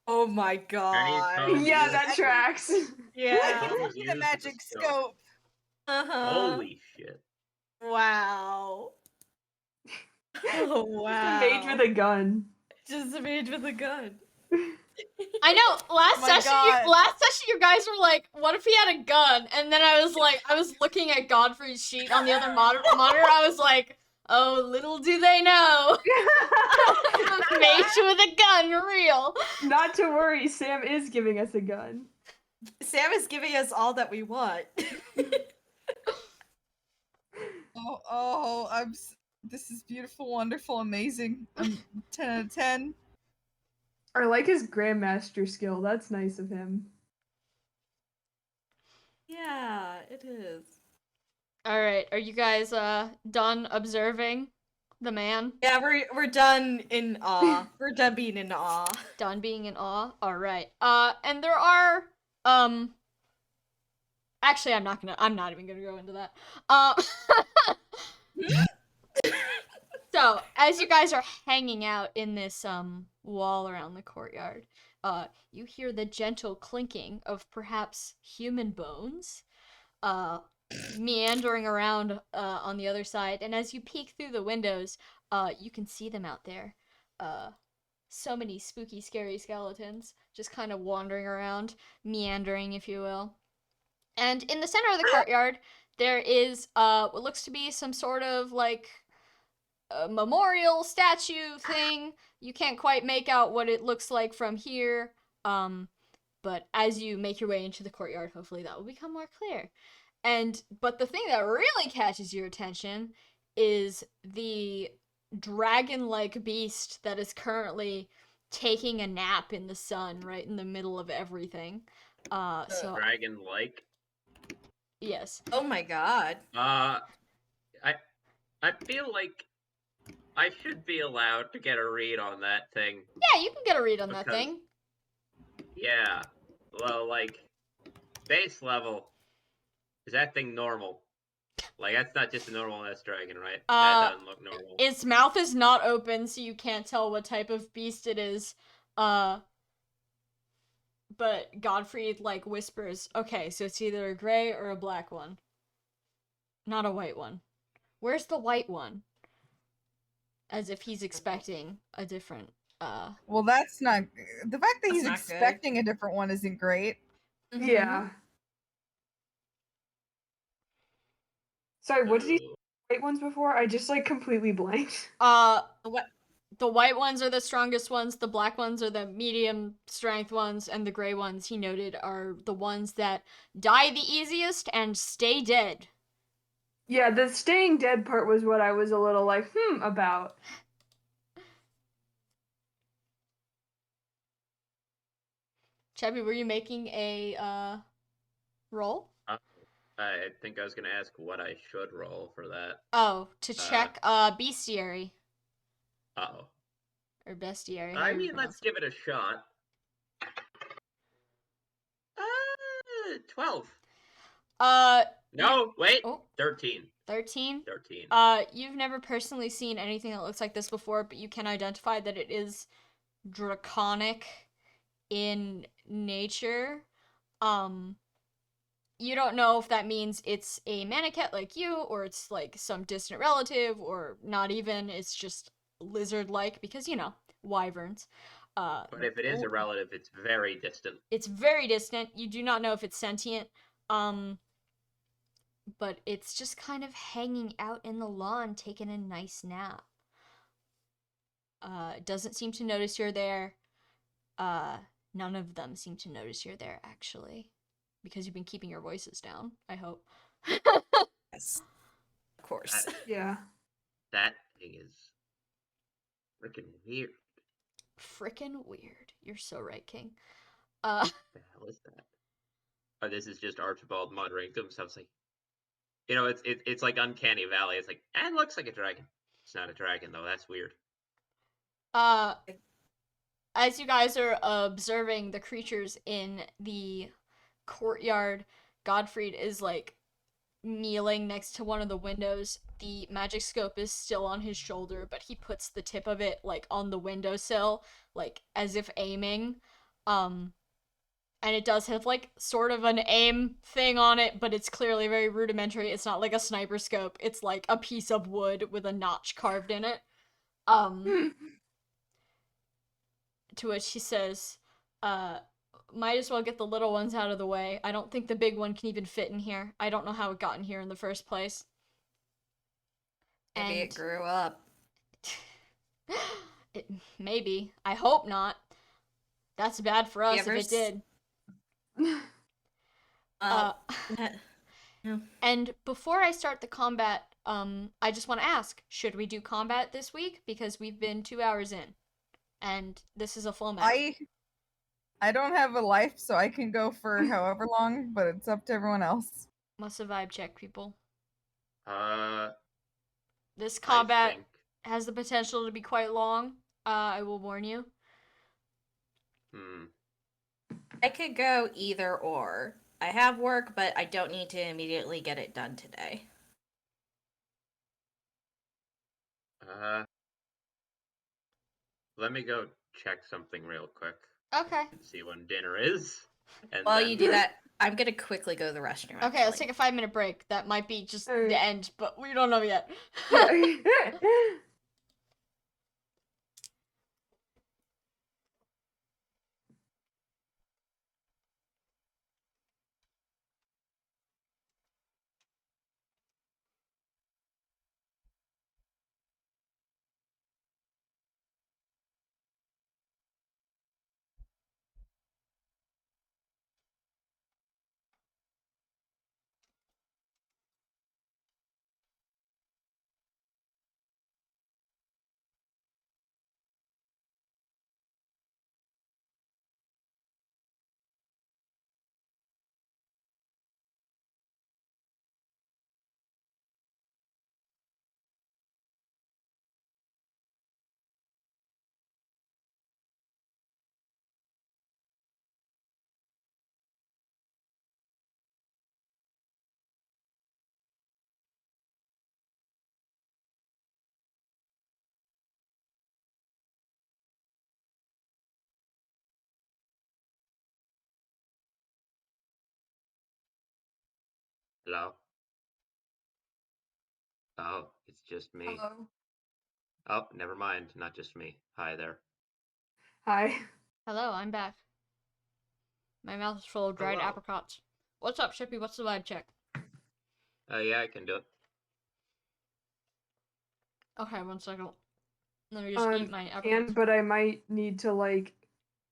Oh my god. Anytime Yeah, you- that tracks. I Yeah. can Always see use the the magic scope. scope. Uh-huh. Holy shit. Wow. Oh wow. Just a mage with a gun. Just a mage with a gun. I know. Last my session, God. you guys were like, "What if he had a gun?" And then I was like, I was looking at Godfrey's sheet on the other monitor. I was like, "Oh, little do they know, mage with a gun, real." Not to worry, Sam is giving us a gun. Sam is giving us all that we want. This is beautiful, wonderful, amazing. 10 out of 10. I like his Grandmaster skill. That's nice of him. Yeah, it is. All right, are you guys done observing the man? Yeah, we're done in awe. We're done being in awe. Done being in awe. All right. And there are actually, I'm not even gonna go into that. So as you guys are hanging out in this wall around the courtyard, you hear the gentle clinking of perhaps human bones, meandering around on the other side. And as you peek through the windows, you can see them out there. So many spooky, scary skeletons just kind of wandering around, meandering, if you will. And in the center of the courtyard, there is what looks to be some sort of like a memorial statue thing. You can't quite make out what it looks like from here. But as you make your way into the courtyard, hopefully that will become more clear. But the thing that really catches your attention is the dragon-like beast that is currently taking a nap in the sun right in the middle of everything. Dragon-like? Yes. Oh my god. I feel like I should be allowed to get a read on that thing. Yeah, you can get a read on that thing. Yeah. Well, like, base level, is that thing normal? Like, that's not just a normal ass dragon, right? That doesn't look normal. Its mouth is not open, so you can't tell what type of beast it is. But Godfrey, like, whispers, okay, so it's either a gray or a black one. Not a white one. Where's the white one? As if he's expecting a different, Well, that's not. The fact that That's he's not expecting a different one isn't great. Yeah. Sorry, what did he say white ones before? I just like completely blanked. What? the white ones are the strongest ones, the black ones are the medium strength ones, and the gray ones, he noted, are the ones that die the easiest and stay dead. Yeah, the staying dead part was what I was a little like, about. Chubby, were you making a roll? I think I was gonna ask what I should roll for that. Oh, to check bestiary. Uh-oh. Or bestiary, I mean, let's give it a shot. 12. No, wait. Oh. 13. 13? 13. You've never personally seen anything that looks like this before, but you can identify that it is draconic in nature. You don't know if that means it's a manicat like you, or it's like some distant relative, or not even, it's just lizard-like, because, you know, wyverns. But if it is a relative, it's very distant. It's very distant. You do not know if it's sentient. But it's just kind of hanging out in the lawn, taking a nice nap. It doesn't seem to notice you're there. None of them seem to notice you're there, actually. Because you've been keeping your voices down, I hope. Yes. Of course. Yeah. That thing is freaking weird. Frickin' weird. You're so right, King. What the hell is that? Oh, this is just Archibald muttering to himself. It's like, you know, it's like Uncanny Valley. It's like, it looks like a dragon. It's not a dragon, though. That's weird. As you guys are observing the creatures in the courtyard, Godfried is, like, kneeling next to one of the windows. The magic scope is still on his shoulder, but he puts the tip of it, like, on the windowsill, like, as if aiming. And it does have, like, sort of an aim thing on it, but it's clearly very rudimentary. It's not like a sniper scope. It's like a piece of wood with a notch carved in it. To which he says, might as well get the little ones out of the way. I don't think the big one can even fit in here. I don't know how it got in here in the first place. Maybe it grew up. Maybe. I hope not. That's bad for us if it did. And before I start the combat, I just want to ask, should we do combat this week? Because we've been 2 hours in, and this is a full match. I don't have a life, so I can go for however long, but it's up to everyone else. Must a vibe check, people. This combat has the potential to be quite long. I will warn you. I could go either or. I have work, but I don't need to immediately get it done today. Let me go check something real quick. Okay. And see when dinner is. And while you do that, I'm gonna quickly go to the restroom. Okay, let's take a 5-minute break. That might be just the end, but we don't know yet. Hello? Oh, it's just me. Hello. Oh, never mind. Not just me. Hi there. Hi. Hello, I'm back. My mouth is full of dried apricots. What's up, Shippy? What's the vibe check? Yeah, I can do it. Okay, 1 second. Let me just eat my can, but I might need to like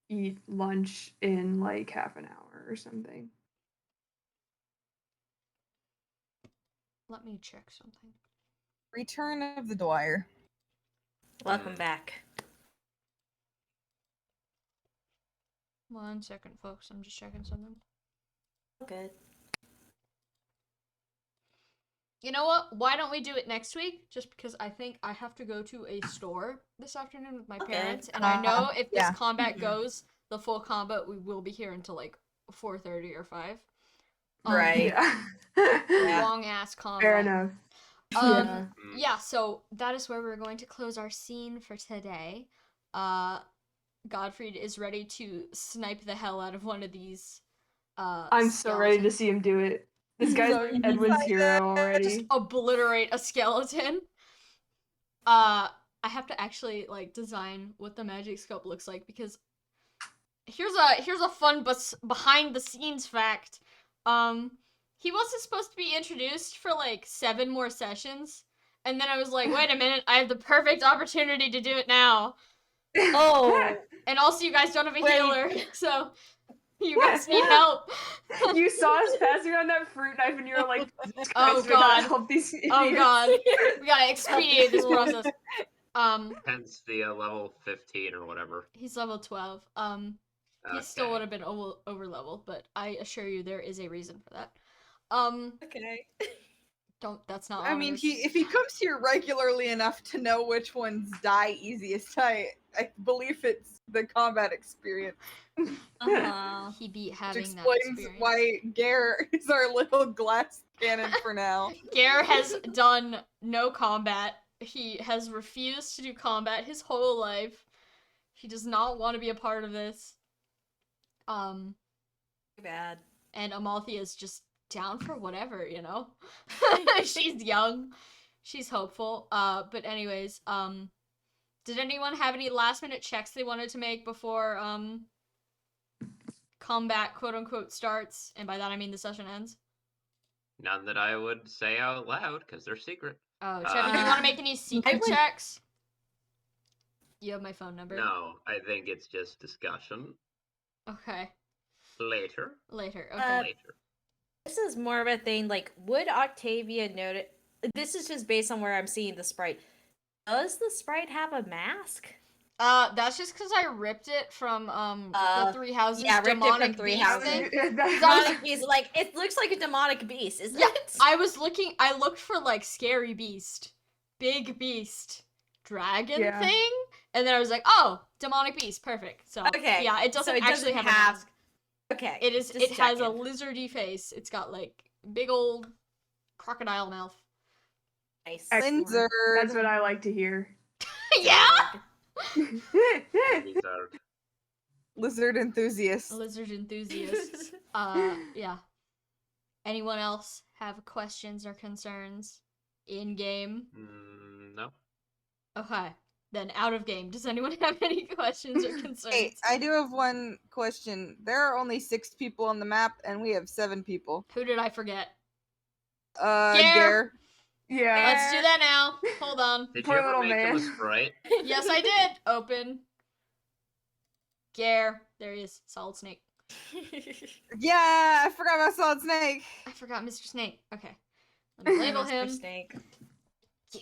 eat lunch in like half an hour or something. Let me check something. Return of the Dwyer. Welcome back. 1 second, folks. I'm just checking something. Good. You know what? Why don't we do it next week? Just because I think I have to go to a store this afternoon with my parents, and I know if this combat goes the full combat, we will be here until like 4:30 or 5. Right. Yeah. Long ass combat. Fair enough. Yeah, so that is where we're going to close our scene for today. Godfried is ready to snipe the hell out of one of these I'm so ready to see him do it. This guy's like Edwin's hero already. Just obliterate a skeleton. I have to actually like design what the magic scope looks like, because here's a fun behind the scenes fact. He wasn't supposed to be introduced for like 7 more sessions, and then I was like, wait a minute, I have the perfect opportunity to do it now. Oh, and also you guys don't have a healer, so you guys need help. You saw us passing around that fruit knife and you were like, oh god, help these idiots. Oh god, we gotta expedite this process. Hence the level 15 or whatever. He's level 12. He still would have been over level, but I assure you there is a reason for that. okay. That's not. I mean, if he comes here regularly enough to know which ones die easiest, I believe it's the combat experience. He beat having Which that explains experience. why Gare is our little glass cannon for now. Gare has done no combat. He has refused to do combat his whole life. He does not want to be a part of this. Too bad. And Amalthea is just down for whatever, you know? She's young. She's hopeful. But anyways, did anyone have any last minute checks they wanted to make before combat quote unquote starts? And by that I mean the session ends. None that I would say out loud, because they're secret. Oh, Trevor, do you want to make any secret checks? You have my phone number. No, I think it's just discussion. Okay. Later. Okay. Later. This is more of a thing, like, would Octavia notice... This is just based on where I'm seeing the sprite. Does the sprite have a mask? That's just because I ripped it from, the Three Houses demonic it from Three beast Houses. thing. Demonic beast, like, it looks like a demonic beast, isn't it? I looked for, like, scary beast, big beast, dragon thing, and then I was like, oh, demonic beast, perfect. So, okay. Yeah, it doesn't actually have a mask. Okay. It has a lizardy face. It's got, like, big old crocodile mouth. Nice. Lizard. That's what I like to hear. Yeah! Lizard enthusiast. Lizard enthusiasts. Yeah. Anyone else have questions or concerns in game? No. Okay. Then out of game. Does anyone have any questions or concerns? Hey, I do have one question. There are only 6 people on the map, and we have 7 people. Who did I forget? Gare. Yeah. Let's do that now. Hold on. Did Poor you ever little make them a man. sprite? Yes, I did. Open. Gare. There he is. Solid Snake. Yeah, I forgot about Solid Snake. I forgot Mr. Snake. Okay. Let me label him. Snake. Gare.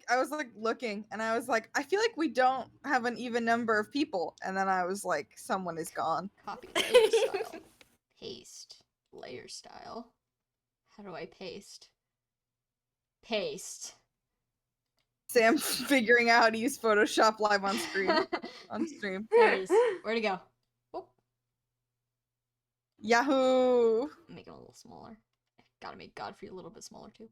I was looking, and I was like, I feel like we don't have an even number of people. And then I was like, someone is gone. Copy layer style. Paste. Layer style. How do I paste? Paste. Sam's figuring out how to use Photoshop live on screen. On stream. Paste. Where'd it go? Oh. Yahoo! Make it a little smaller. Gotta make Godfrey a little bit smaller too.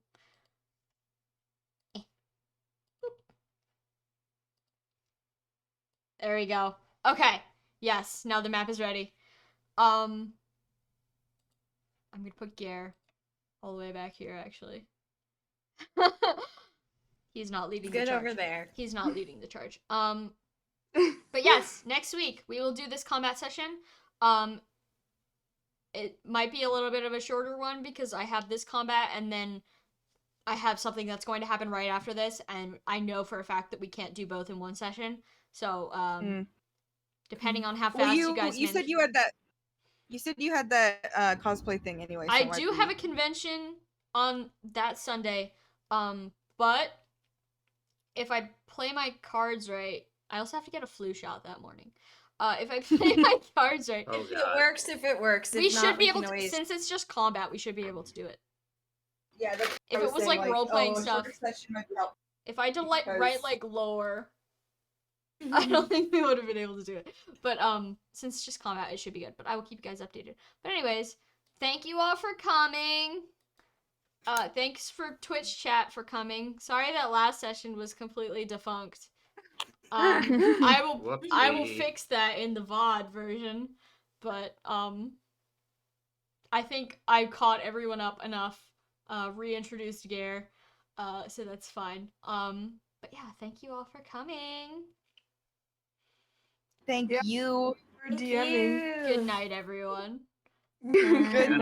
There we go. Okay. Yes, now the map is ready. I'm gonna put Gare all the way back here, actually. He's not leading the charge. Good over there. He's not leading the charge. But yes, next week we will do this combat session. It might be a little bit of a shorter one because I have this combat and then I have something that's going to happen right after this, and I know for a fact that we can't do both in one session. So, depending on how fast you guys you said manage- you had that. You said you had that cosplay thing anyway. So I do have a convention on that Sunday, but if I play my cards right, I also have to get a flu shot that morning. If I play my cards right, Oh If it god. works, if it works. we If not, should be we able can to. always... Since it's just combat, we should be able to do it. Yeah. That's what If I it was saying, like role-playing a stuff- shorter session might be helpful. If I Because- write like lore, I don't think we would have been able to do it. But since it's just combat, it should be good. But I will keep you guys updated. But anyways, thank you all for coming. Thanks for Twitch chat for coming. Sorry that last session was completely defunct. I will Whoopsie. fix that in the VOD version. But I think I caught everyone up enough. Reintroduced Gare. So that's fine. But yeah, thank you all for coming. Thank Yeah. you. For DMing. Good night, everyone. Good